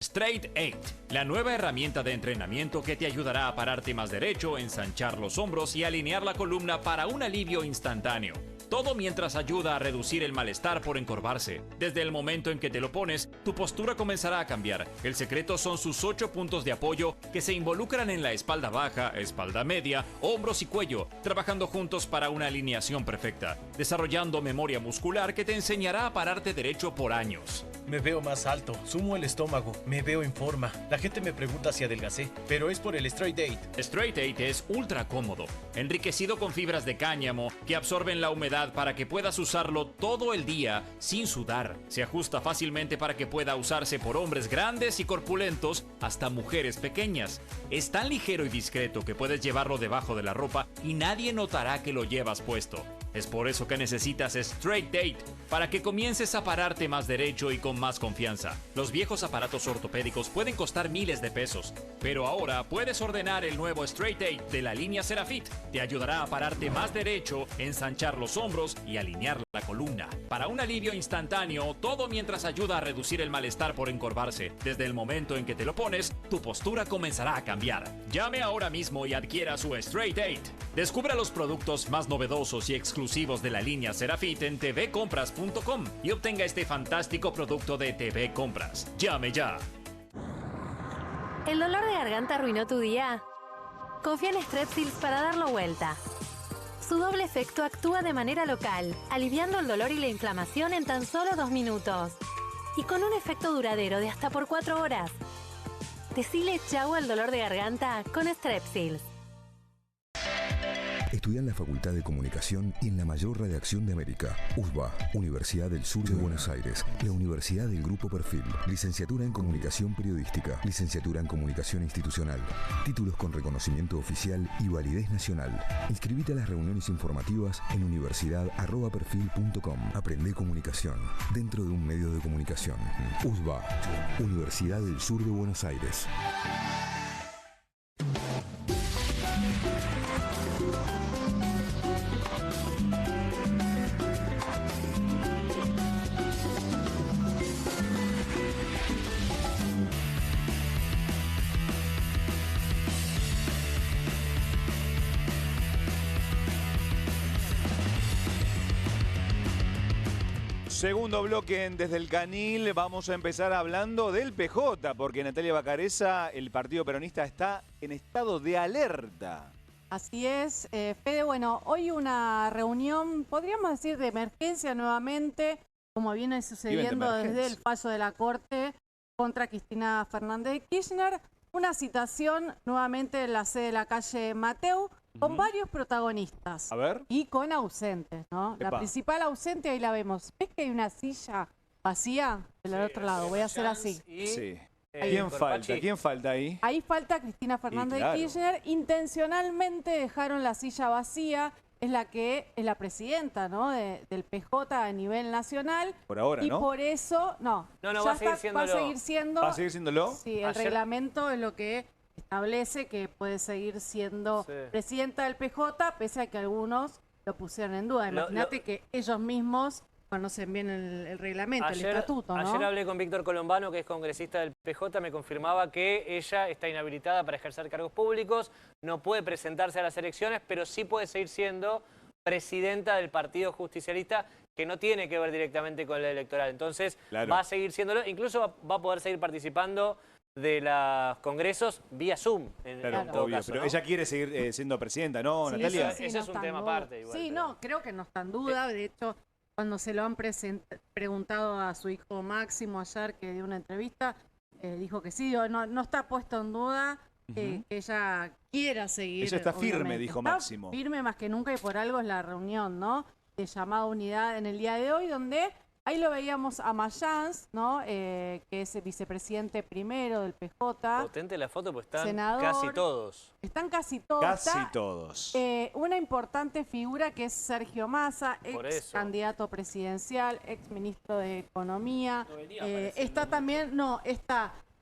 Straight 8, la nueva herramienta de entrenamiento que te ayudará a pararte más derecho, ensanchar los hombros y alinear la columna para un alivio instantáneo. Todo mientras ayuda a reducir el malestar por encorvarse. Desde el momento en que te lo pones, tu postura comenzará a cambiar. El secreto son sus 8 puntos de apoyo que se involucran en la espalda baja, espalda media, hombros y cuello, trabajando juntos para una alineación perfecta, desarrollando memoria muscular que te enseñará a pararte derecho por años. Me veo más alto, sumo el estómago, me veo en forma. La gente me pregunta si adelgacé, pero es por el Straight 8. Straight 8 es ultra cómodo, enriquecido con fibras de cáñamo que absorben la humedad para que puedas usarlo todo el día sin sudar. Se ajusta fácilmente para que pueda usarse por hombres grandes y corpulentos hasta mujeres pequeñas. Es tan ligero y discreto que puedes llevarlo debajo de la ropa y nadie notará que lo llevas puesto. Es por eso que necesitas Straight 8, para que comiences a pararte más derecho y con más confianza. Los viejos aparatos ortopédicos pueden costar miles de pesos, pero ahora puedes ordenar el nuevo Straight 8 de la línea Serafit. Te ayudará a pararte más derecho, ensanchar los hombros y alinear la columna. Para un alivio instantáneo, todo mientras ayuda a reducir el malestar por encorvarse. Desde el momento en que te lo pones, tu postura comenzará a cambiar. Llame ahora mismo y adquiera su Straight 8. Descubra los productos más novedosos y exclusivos de la línea Serafit en tvcompras.com y obtenga este fantástico producto de TV Compras. ¡Llame ya! ¿El dolor de garganta arruinó tu día? Confía en Strepsils para darlo vuelta. Su doble efecto actúa de manera local, aliviando el dolor y la inflamación en tan solo 2 minutos. Y con un efecto duradero de hasta por 4 horas. Decile chau al dolor de garganta con Strepsils. Estudia en la Facultad de Comunicación y en la mayor redacción de América. USBA, Universidad del Sur de Buenos Aires. La Universidad del Grupo Perfil. Licenciatura en Comunicación Periodística. Licenciatura en Comunicación Institucional. Títulos con reconocimiento oficial y validez nacional. Inscribite a las reuniones informativas en universidad@perfil.com. Aprende comunicación dentro de un medio de comunicación. USBA, Universidad del Sur de Buenos Aires. Segundo bloque en Desde el Canil, vamos a empezar hablando del PJ, porque Natalia Bacareza, el Partido Peronista está en estado de alerta. Así es, Fede, bueno, hoy una reunión, podríamos decir, de emergencia nuevamente, como viene sucediendo desde el fallo de la Corte contra Cristina Fernández de Kirchner, una citación nuevamente en la sede de la calle Mateu, con varios protagonistas. A ver. Y con ausentes, ¿no? Epa. La principal ausente, ahí la vemos. ¿Ves que hay una silla vacía del otro lado? Voy a hacer así. Sí. ¿Quién falta? ¿Quién falta ahí? Ahí falta Cristina Fernández de Kirchner. Intencionalmente dejaron la silla vacía. Es la que es la presidenta, ¿no? del PJ a nivel nacional. Por ahora, y ¿no? por eso, no. No, ya va a seguir siéndolo. Va a seguir siendo. ¿Va a seguir siéndolo? Sí, el reglamento es lo que establece que puede seguir siendo presidenta del PJ, pese a que algunos lo pusieron en duda. Imagínate que ellos mismos conocen bien el reglamento, el estatuto, ¿no? Ayer hablé con Víctor Colombano, que es congresista del PJ, me confirmaba que ella está inhabilitada para ejercer cargos públicos, no puede presentarse a las elecciones, pero sí puede seguir siendo presidenta del Partido Justicialista, que no tiene que ver directamente con la electoral. Entonces va a seguir siéndolo, incluso va a poder seguir participando de los congresos vía Zoom. Claro, obvio, caso, pero ¿no? ella quiere seguir siendo presidenta, ¿no, Sí, Natalia? sí, Ese no es un está en tema duda. aparte. Igual, sí, pero... no, creo que no está en duda. De hecho, cuando se lo han preguntado a su hijo Máximo ayer, que dio una entrevista, dijo que sí, no está puesto en duda que ella quiera seguir. Ella está firme, obviamente. dijo Está Máximo. Firme más que nunca, y por algo es la reunión, ¿no? De llamada unidad en el día de hoy, donde ahí lo veíamos a Mayans, ¿no? Que es el vicepresidente primero del PJ. Potente la foto, pues están Senador. casi todos. Están casi todos. Casi Está, todos. una importante figura que es Sergio Massa, Por ex eso. candidato presidencial, ex ministro de Economía. Está también,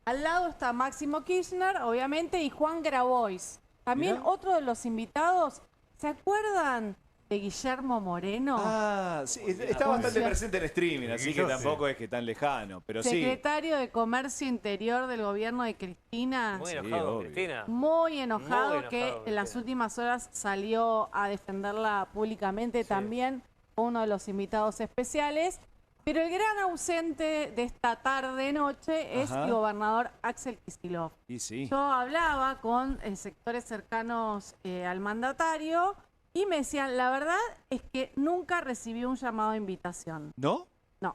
al lado está Máximo Kirchner, obviamente, y Juan Grabois. También Mirá. otro de los invitados, ¿se acuerdan de Guillermo Moreno. Ah, sí, está bastante presente en streaming, así que tampoco es que tan lejano, pero sí. Secretario de Comercio Interior del gobierno de Cristina. Muy enojado, Cristina. Muy enojado que en las últimas horas salió a defenderla públicamente también, uno de los invitados especiales. Pero el gran ausente de esta tarde-noche es el gobernador Axel Kicillof. Y sí. Yo hablaba con sectores cercanos al mandatario y me decían, la verdad es que nunca recibió un llamado de invitación. ¿No? No.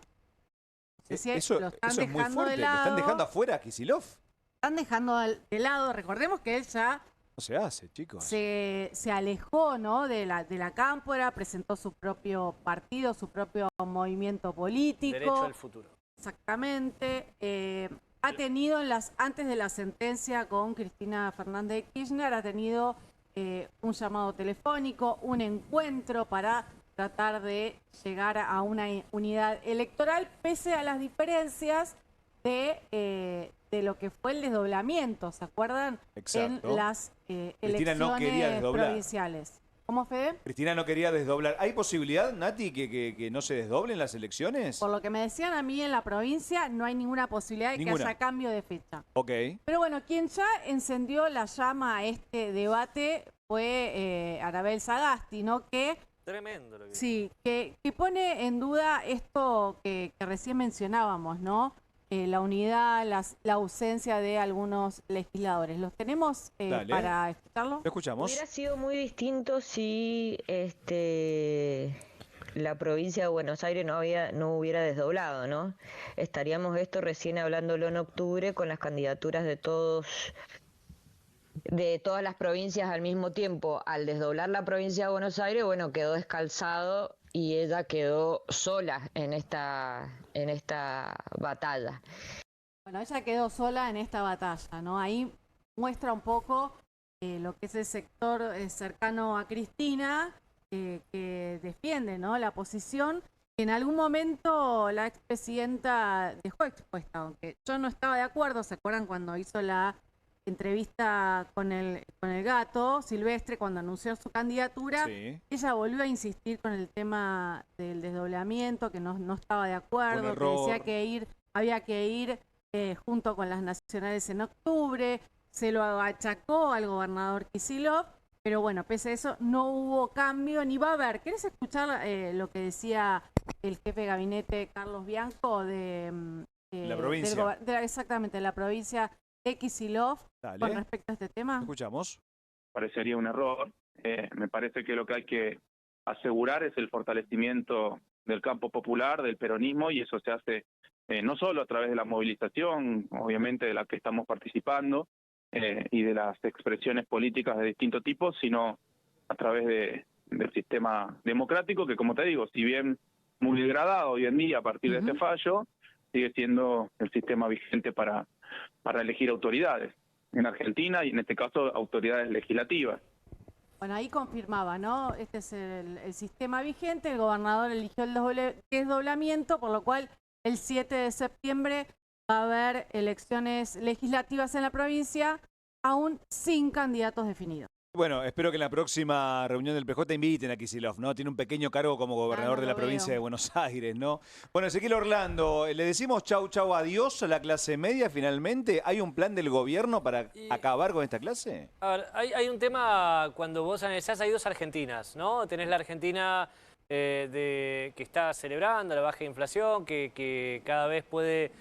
Eso lo están es muy dejando fuerte. de ¿Lo lado. están dejando afuera a Kicillof? Están dejando de lado. Recordemos que él ya No se hace, chicos. se alejó, ¿no?, de la cámpora, presentó su propio partido, su propio movimiento político. Derecho al futuro. Exactamente. Ha tenido, antes de la sentencia con Cristina Fernández de Kirchner, ha tenido un llamado telefónico, un encuentro para tratar de llegar a una unidad electoral, pese a las diferencias de lo que fue el desdoblamiento, ¿se acuerdan? Exacto. En las Cristina no quería elecciones desdoblar. provinciales. ¿Cómo, Fede? Cristina no quería desdoblar. ¿Hay posibilidad, Nati, que no se desdoblen las elecciones? Por lo que me decían a mí en la provincia, no hay ninguna posibilidad de que haya cambio de fecha. Ok. Pero bueno, quien ya encendió la llama a este debate fue Arabel Sagasti, ¿no? Que Tremendo lo que sí, que pone en duda esto que recién mencionábamos, ¿no? La unidad, la ausencia de algunos legisladores. ¿Los tenemos para escucharlo? Lo escuchamos. Hubiera sido muy distinto si la provincia de Buenos Aires no hubiera desdoblado, ¿no? Estaríamos recién hablándolo en octubre con las candidaturas de todas las provincias al mismo tiempo. Al desdoblar la provincia de Buenos Aires, bueno, quedó descalzado y ella quedó sola en esta batalla. Bueno, ella quedó sola en esta batalla, ¿no? Ahí muestra un poco lo que es el sector cercano a Cristina, que defiende, ¿no?, la posición que en algún momento la expresidenta dejó expuesta, aunque yo no estaba de acuerdo. ¿Se acuerdan cuando hizo la entrevista con el gato Silvestre, cuando anunció su candidatura? Sí. Ella volvió a insistir con el tema del desdoblamiento, que no estaba de acuerdo, que decía que había que ir junto con las nacionales en octubre. Se lo achacó al gobernador Kicillof, pero bueno, pese a eso no hubo cambio ni va a haber. ¿Querés escuchar lo que decía el jefe de gabinete Carlos Bianco de la provincia? Exactamente, de la provincia de Kicillof, con respecto a este tema? Escuchamos. Parecería un error. Me parece que lo que hay que asegurar es el fortalecimiento del campo popular, del peronismo, y eso se hace no solo a través de la movilización, obviamente de la que estamos participando, y de las expresiones políticas de distinto tipo, sino a través del sistema democrático, que, como te digo, si bien muy degradado hoy en día a partir de este fallo, sigue siendo el sistema vigente para elegir autoridades en Argentina, y en este caso autoridades legislativas. Bueno, ahí confirmaba, ¿no? Este es el sistema vigente. El gobernador eligió el desdoblamiento, por lo cual el 7 de septiembre va a haber elecciones legislativas en la provincia, aún sin candidatos definidos. Bueno, espero que en la próxima reunión del PJ inviten a Kicillof, ¿no? Tiene un pequeño cargo como gobernador de la provincia de Buenos Aires, ¿no? Bueno, Ezequiel Orlando, ¿le decimos chau, adiós a la clase media finalmente? ¿Hay un plan del gobierno para acabar con esta clase? A ver, hay un tema cuando vos analizás, hay dos Argentinas, ¿no? Tenés la Argentina que está celebrando la baja inflación, que cada vez puede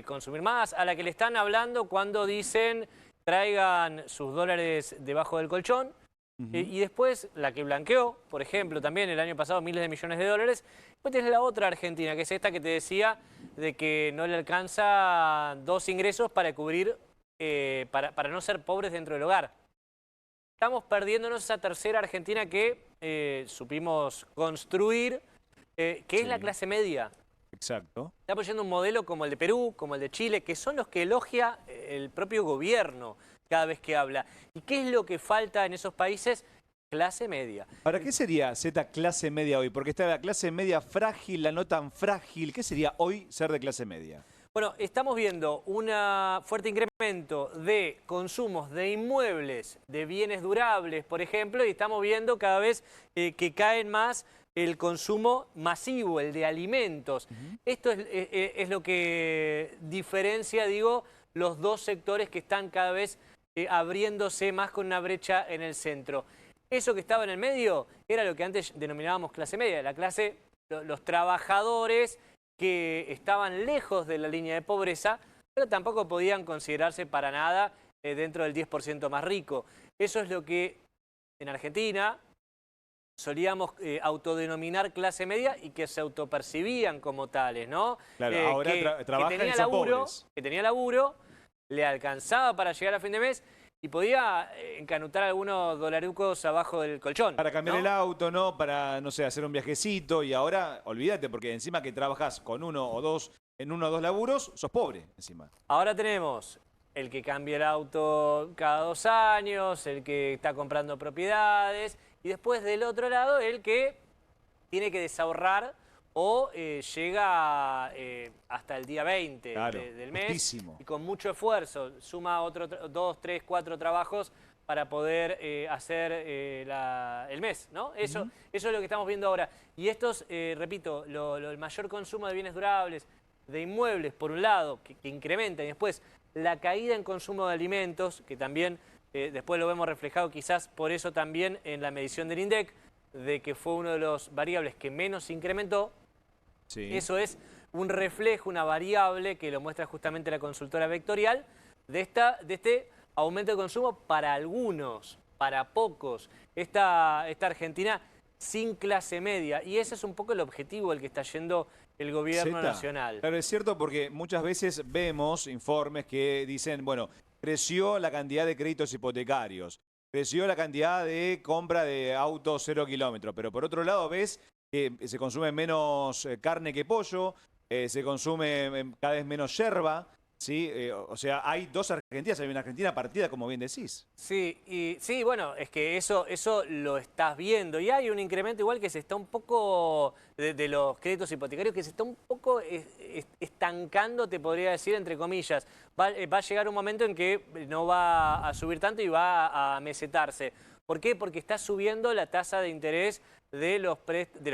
consumir más, a la que le están hablando cuando dicen traigan sus dólares debajo del colchón, y después la que blanqueó, por ejemplo, también el año pasado miles de millones de dólares. Después tenés la otra Argentina, que es esta que te decía de que no le alcanza 2 ingresos para cubrir, para no ser pobres dentro del hogar. Estamos perdiéndonos esa tercera Argentina que supimos construir, que es la clase media. Exacto. Está apoyando un modelo como el de Perú, como el de Chile, que son los que elogia el propio gobierno cada vez que habla. ¿Y qué es lo que falta en esos países? Clase media. ¿Para qué sería Z clase media hoy? Porque está la clase media frágil, la no tan frágil. ¿Qué sería hoy ser de clase media? Bueno, estamos viendo un fuerte incremento de consumos de inmuebles, de bienes durables, por ejemplo, y estamos viendo cada vez que caen más el consumo masivo, el de alimentos. Esto es lo que diferencia, digo, los dos sectores que están cada vez abriéndose más con una brecha en el centro. Eso que estaba en el medio era lo que antes denominábamos clase media, la clase, los trabajadores que estaban lejos de la línea de pobreza, pero tampoco podían considerarse para nada dentro del 10% más rico. Eso es lo que en Argentina solíamos autodenominar clase media y que se autopercibían como tales, ¿no? Claro, ahora trabajan y son pobres. Que tenía laburo, le alcanzaba para llegar a fin de mes y podía encanutar algunos dolarucos abajo del colchón. Para cambiar, ¿no?, el auto, ¿no? Para, no sé, hacer un viajecito. Y ahora, olvídate, porque encima que trabajas con uno o dos laburos, sos pobre encima. Ahora tenemos el que cambia el auto cada 2 años, el que está comprando propiedades, y después del otro lado el que tiene que desahorrar o llega hasta el día 20 del mes, justísimo, y con mucho esfuerzo suma otros 2, 3, 4 trabajos para poder hacer el mes, ¿no? Eso es lo que estamos viendo ahora. Y estos, repito, el mayor consumo de bienes durables, de inmuebles, por un lado, que incrementan, y después la caída en consumo de alimentos, que también después lo vemos reflejado quizás por eso también en la medición del INDEC, de que fue uno de los variables que menos incrementó. Sí. Eso es un reflejo, una variable que lo muestra justamente la consultora vectorial de este aumento de consumo para algunos, para pocos. Esta Argentina sin clase media, y ese es un poco el objetivo al que está yendo el gobierno nacional. Pero es cierto, porque muchas veces vemos informes que dicen, bueno, creció la cantidad de créditos hipotecarios, creció la cantidad de compra de autos 0 kilómetros, pero por otro lado ves que se consume menos carne que pollo, se consume cada vez menos yerba, ¿sí? O sea, hay dos Argentinas, hay una Argentina partida, como bien decís. Sí, sí, bueno, es que eso lo estás viendo. Y hay un incremento igual que se está un poco, de los créditos hipotecarios, que se está un poco estancando, te podría decir, entre comillas. Va a llegar un momento en que no va a subir tanto y va a mesetarse. ¿Por qué? Porque está subiendo la tasa de interés de los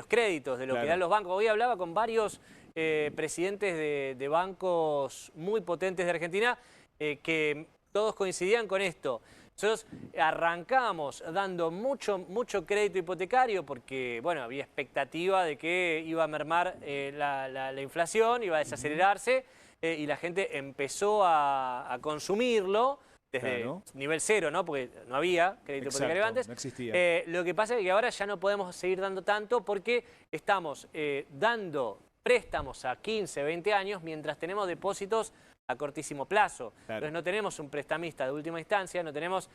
créditos, de lo que dan los bancos. Hoy hablaba con varios presidentes de bancos muy potentes de Argentina que todos coincidían con esto. Nosotros arrancamos dando mucho crédito hipotecario porque, bueno, había expectativa de que iba a mermar la inflación, iba a desacelerarse y la gente empezó a consumirlo desde nivel cero, ¿no? Porque no había crédito hipotecario antes. No existía. Lo que pasa es que ahora ya no podemos seguir dando tanto porque estamos dando préstamos a 15, 20 años mientras tenemos depósitos a cortísimo plazo. Entonces no tenemos un prestamista de última instancia, no tenemos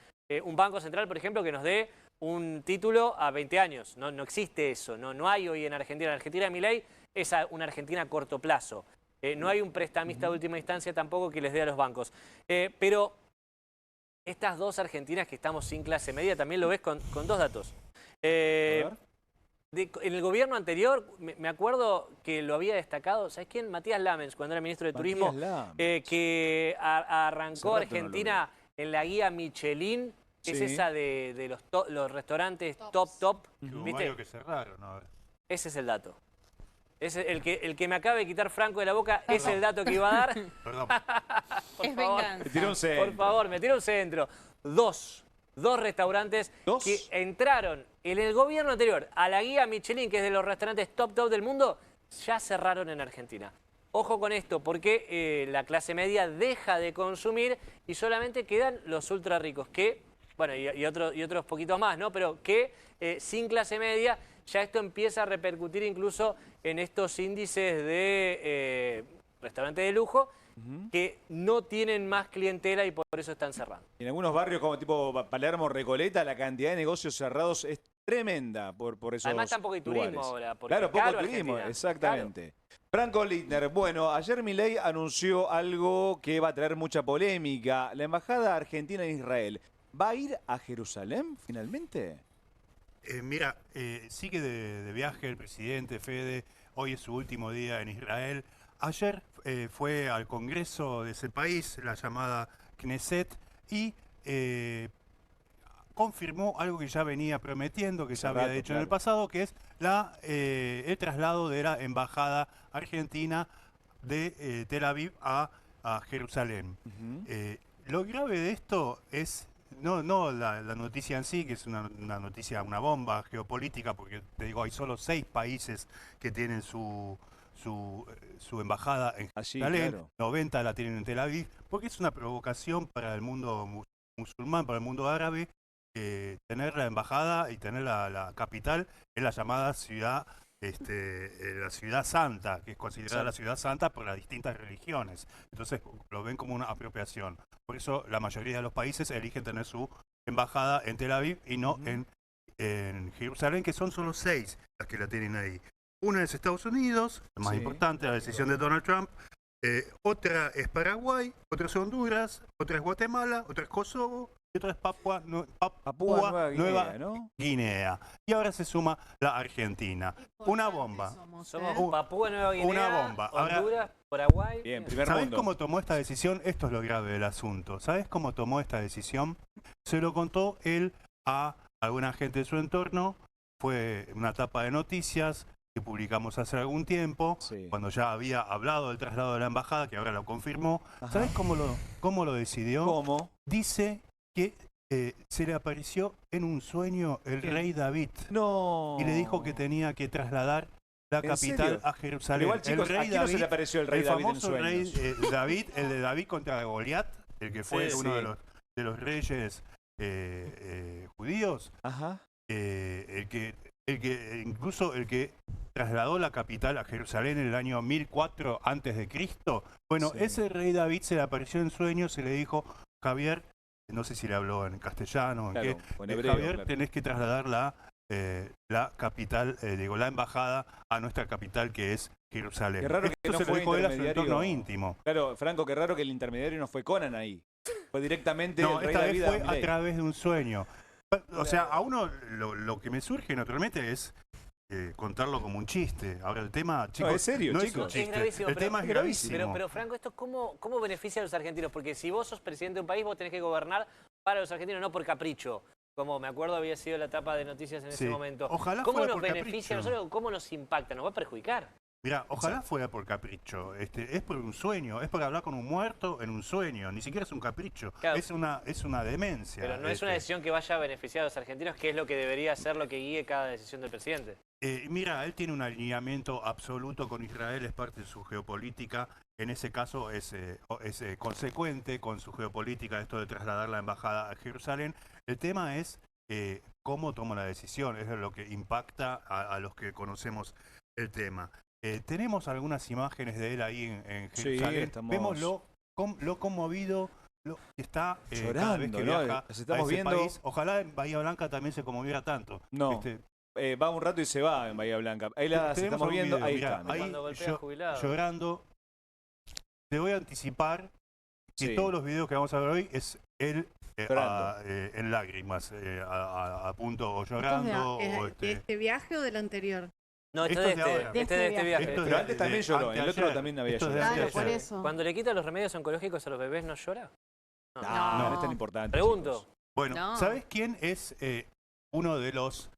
un banco central, por ejemplo, que nos dé un título a 20 años. No existe eso, no hay hoy en Argentina. En Argentina de Milei es una Argentina a corto plazo. No hay un prestamista de última instancia tampoco que les dé a los bancos. Pero estas dos Argentinas que estamos sin clase media también lo ves con dos datos. En el gobierno anterior, me acuerdo que lo había destacado, ¿sabes quién? Matías Lamens, cuando era ministro de Turismo, que arrancó Argentina en la guía Michelin, que es esa de los restaurantes top. ¿Viste? Que cerraron, ¿no? Ese es el dato. El que me acabe de quitar Franco de la boca es el dato que iba a dar. Perdón. Por favor. Me tiró un centro. Por favor, me tiró un centro. Dos restaurantes que entraron en el gobierno anterior a la guía Michelin, que es de los restaurantes top del mundo, ya cerraron en Argentina. Ojo con esto, porque la clase media deja de consumir y solamente quedan los ultra ricos, que, bueno, y otros poquitos más, ¿no? Pero que sin clase media ya esto empieza a repercutir incluso en estos índices de restaurantes de lujo, que no tienen más clientela y por eso están cerrando. En algunos barrios como tipo Palermo, Recoleta, la cantidad de negocios cerrados es tremenda por esos Además tampoco hay turismo lugares. ahora. Claro, poco turismo, Argentina. exactamente. Claro. Franco Littner, bueno, ayer Milei anunció algo que va a traer mucha polémica. La embajada argentina en Israel, ¿va a ir a Jerusalén finalmente? Mira, sigue de viaje el presidente Fede, hoy es su último día en Israel. Ayer fue al Congreso de ese país, la llamada Knesset, y confirmó algo que ya venía prometiendo, que ya había dicho en el pasado, que es el traslado de la embajada argentina de Tel Aviv a Jerusalén. Lo grave de esto es no la noticia en sí, que es una noticia, una bomba geopolítica, porque te digo, hay solo 6 países que tienen su embajada en Jerusalén, 90 la tienen en Tel Aviv, porque es una provocación para el mundo musulmán, para el mundo árabe, tener la embajada y tener la capital en la llamada ciudad, la ciudad santa, que es considerada la ciudad santa por las distintas religiones. Entonces lo ven como una apropiación. Por eso la mayoría de los países eligen tener su embajada en Tel Aviv y no en Jerusalén, que son solo 6 las que la tienen ahí. Una es Estados Unidos, la más importante, la decisión de Donald Trump. Otra es Paraguay, otra es Honduras, otra es Guatemala, otra es Kosovo y otra es Papúa Nueva Guinea. Y ahora se suma la Argentina. Una bomba. Somos Papúa Nueva Guinea, una bomba. Honduras, Paraguay. Bien, primer ¿Sabés mundo. cómo tomó esta decisión? Esto es lo grave del asunto. ¿Sabés cómo tomó esta decisión? Se lo contó él a alguna gente de su entorno. Fue una tapa de noticias que publicamos hace algún tiempo, cuando ya había hablado del traslado de la embajada, que ahora lo confirmó. ¿Sabés cómo lo decidió? ¿Cómo? Dice que se le apareció en un sueño el rey David. No. Y le dijo que tenía que trasladar la capital a Jerusalén. Igual, chicos, el rey ¿a quién no se le apareció el rey David en famoso sueños? Rey David, el de David contra Goliat, el que fue uno de los reyes judíos. El que trasladó la capital a Jerusalén en el año 1004 a.C. Bueno, ese rey David se le apareció en sueños, se le dijo, Javier, no sé si le habló en castellano o en qué, Javier, tenés que trasladar la capital, la embajada a nuestra capital, que es Jerusalén. Qué raro que esto no se fue lo dijo él a su intermediario. entorno íntimo. Claro, Franco, qué raro que el intermediario no fue Conan ahí. Fue directamente No, el rey esta David vez fue a Milei. través de un sueño. O sea, a uno lo que me surge naturalmente es contarlo como un chiste. Ahora el tema, chicos, es serio, no chicos. es un chiste. Es gravísimo, el tema es gravísimo. Pero Franco, ¿esto cómo beneficia a los argentinos? Porque si vos sos presidente de un país, vos tenés que gobernar para los argentinos, no por capricho. Como me acuerdo había sido la etapa de noticias en ese momento. Ojalá ¿Cómo fuera nos por beneficia a capricho. nosotros? ¿Cómo nos impacta? ¿Nos va a perjudicar? Mira, ojalá fuera por capricho. Es por un sueño, es por hablar con un muerto en un sueño. Ni siquiera es un capricho, Claro. es una demencia. Pero no es una decisión que vaya a beneficiar a los argentinos, que es lo que debería ser lo que guíe cada decisión del presidente. Mira, él tiene un alineamiento absoluto con Israel, es parte de su geopolítica. En ese caso es consecuente con su geopolítica esto de trasladar la embajada a Jerusalén. El tema es cómo toma la decisión, es lo que impacta a los que conocemos el tema. Tenemos algunas imágenes de él ahí en Jerusalén. Vemos lo conmovido que está cada vez que viaja Las estamos a ese viendo. país. Ojalá en Bahía Blanca también se conmoviera tanto. No. Va un rato y se va en Bahía Blanca. Ahí las Tenemos estamos un viendo. video, Ahí mirá, está. ahí Cuando golpea jubilado. llorando. Te voy a anticipar que todos los videos que vamos a ver hoy es él en lágrimas, a punto o llorando. ¿De este viaje o del anterior? No, esto Esto de es de ahora. este viaje. Pero antes también lloró, en el otro también había llorado. Claro, por eso. Cuando le quitan los remedios oncológicos a los bebés, ¿no llora? No es tan importante. Pregunto. chicos. Bueno, ¿sabes quién es uno de los,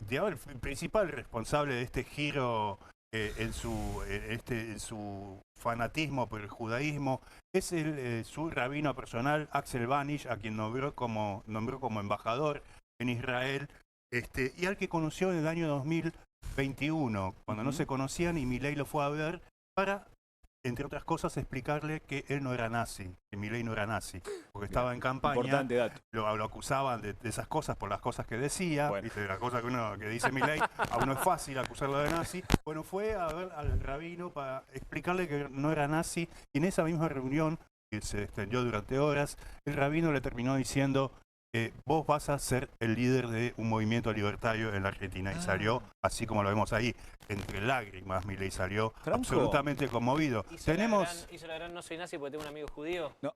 digamos, el principal responsable de este giro en su fanatismo por el judaísmo? Es su rabino personal, Axel Banish, a quien nombró como embajador en Israel, y al que conoció en el año 2021, cuando no se conocían, y Milei lo fue a ver para, entre otras cosas, explicarle que él no era nazi, que Milei no era nazi, porque estaba en campaña. Importante dato. Lo acusaban de esas cosas por las cosas que decía, ¿viste? De las cosas que dice Milei, a uno es fácil acusarlo de nazi. Bueno, fue a ver al rabino para explicarle que no era nazi, y en esa misma reunión, que se extendió durante horas, el rabino le terminó diciendo: vos vas a ser el líder de un movimiento libertario en la Argentina. Y salió, así como lo vemos ahí, entre lágrimas. Milei salió absolutamente conmovido. ¿Hizo la gran no soy nazi porque tengo un amigo judío? No,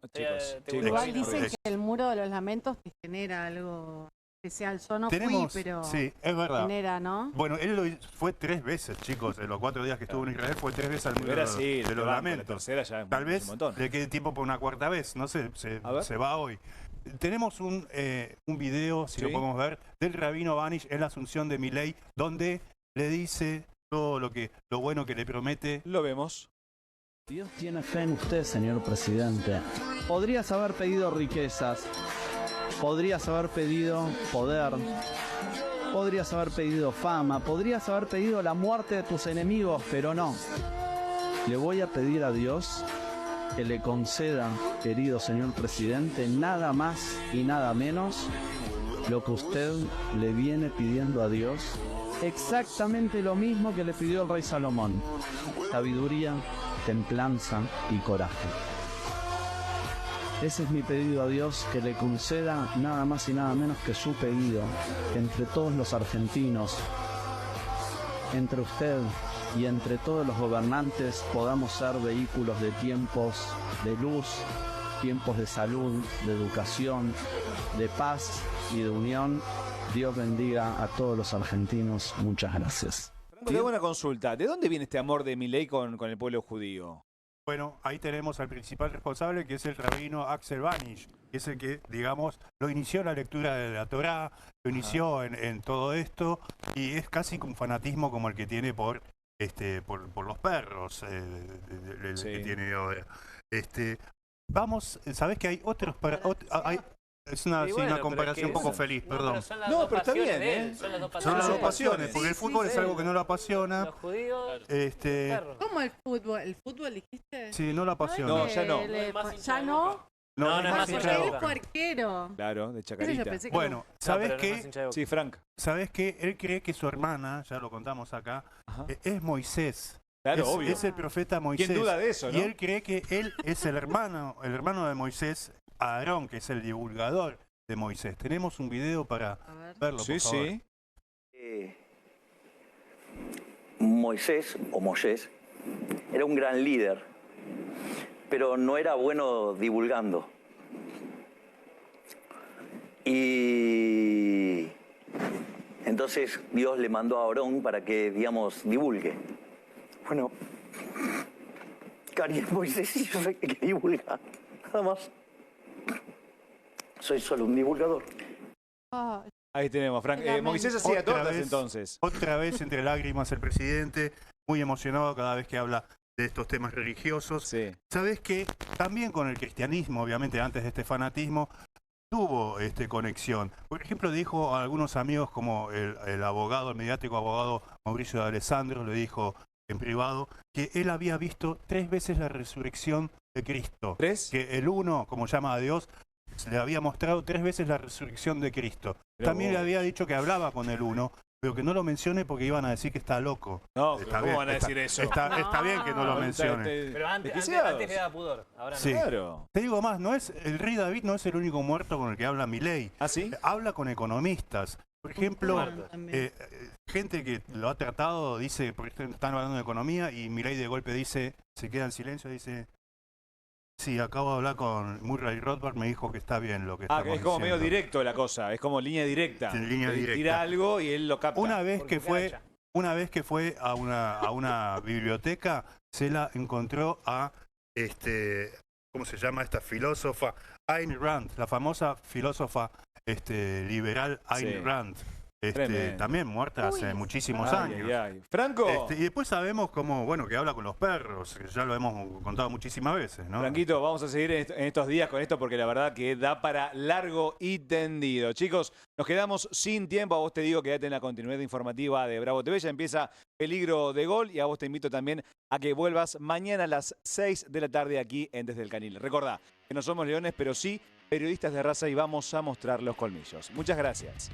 Igual dicen que el muro de los lamentos te genera algo especial. Yo no Tenemos, fui, pero sí, es verdad. genera, ¿no? Bueno, él fue 3 veces, chicos, en los 4 días que estuvo en Israel fue 3 veces al mundo de los lamentos. Tal vez le quede tiempo por una 4ª vez, no sé, se va hoy. Tenemos un video, si lo podemos ver, del rabino Banish en la asunción de Milei, donde le dice todo lo bueno que le promete. Lo vemos. Dios tiene fe en usted, señor presidente. Podrías haber pedido riquezas, podrías haber pedido poder, podrías haber pedido fama, podrías haber pedido la muerte de tus enemigos, pero no. Le voy a pedir a Dios que le conceda, querido señor presidente, nada más y nada menos lo que usted le viene pidiendo a Dios. Exactamente lo mismo que le pidió el rey Salomón. Sabiduría, templanza y coraje. Ese es mi pedido a Dios, que le conceda nada más y nada menos que su pedido, que entre todos los argentinos, entre usted y entre todos los gobernantes podamos ser vehículos de tiempos de luz, tiempos de salud, de educación, de paz y de unión. Dios bendiga a todos los argentinos. Muchas gracias. Franco, te hago una consulta. ¿De dónde viene este amor de Milei con el pueblo judío? Bueno, ahí tenemos al principal responsable, que es el rabino Axel Banish, que es el que, digamos, lo inició la lectura de la Torá, lo inició en todo esto, y es casi un fanatismo como el que tiene por los perros, que tiene ahora. ¿Sabés que hay otros es una comparación un poco feliz, perdón. No, pero está bien, ¿eh? Son las dos pasiones, porque el fútbol es algo que no lo apasiona. Los judíos, ¿Cómo el fútbol? ¿El fútbol dijiste? Sí, no lo apasiona. No, ya no. ¿Ya no? No, No, porque él fue arquero. Claro, de Chacarita. Bueno, ¿sabes qué? Sí, Frank. ¿Sabes qué? Él cree que su hermana, ya lo contamos acá, es Moisés. Claro, obvio. Es el profeta Moisés. ¿Quién duda de eso, no? Y él cree que él es el hermano de Moisés, Aarón, que es el divulgador de Moisés. Tenemos un video para verlo, por favor. Moisés, o Moisés, era un gran líder, pero no era bueno divulgando. Y entonces Dios le mandó a Aarón para que, digamos, divulgue. Bueno, Cari es Moisés y yo soy el que divulga, nada más. Soy solo un divulgador. Ahí tenemos, Frank. Moisés hacía tortas entonces. Otra vez entre lágrimas el presidente, muy emocionado cada vez que habla de estos temas religiosos. Sí. Sabes que también con el cristianismo, obviamente antes de este fanatismo, tuvo conexión. Por ejemplo, dijo a algunos amigos como el abogado, el mediático abogado Mauricio de Alessandro, le dijo en privado que él había visto 3 veces la resurrección de Cristo. ¿3? Que el uno, como llama a Dios, le había mostrado 3 veces la resurrección de Cristo. También le había dicho que hablaba con el uno, pero que no lo mencione porque iban a decir que está loco. No, ¿cómo van a decir eso? Está bien que no lo mencione. Pero antes le daba pudor, ahora no. Sí. Claro. Te digo más, el rey David no es el único muerto con el que habla Milei. ¿Ah, sí? Habla con economistas. Por ejemplo, gente que lo ha tratado, dice, porque están hablando de economía, y Milei de golpe dice, se queda en silencio, dice... Sí, acabo de hablar con Murray Rothbard, me dijo que está bien lo que estamos que es como diciendo. medio directo la cosa, es como línea directa. Sí, línea directa. Tira algo y él lo capta. Una vez que fue a una biblioteca, se la encontró a ¿cómo se llama esta filósofa? Ayn Rand, la famosa filósofa liberal Ayn Rand. También muerta hace muchísimos años. Franco. Y después sabemos cómo, que habla con los perros, que ya lo hemos contado muchísimas veces, ¿no? Franquito, vamos a seguir en estos días con esto porque la verdad que da para largo y tendido. Chicos, nos quedamos sin tiempo. A vos te digo, quédate en la continuidad informativa de Bravo TV. Ya empieza Peligro de Gol y a vos te invito también a que vuelvas mañana a las 6 de la tarde aquí en Desde el Canil. Recordá que no somos leones, pero sí periodistas de raza y vamos a mostrar los colmillos. Muchas gracias.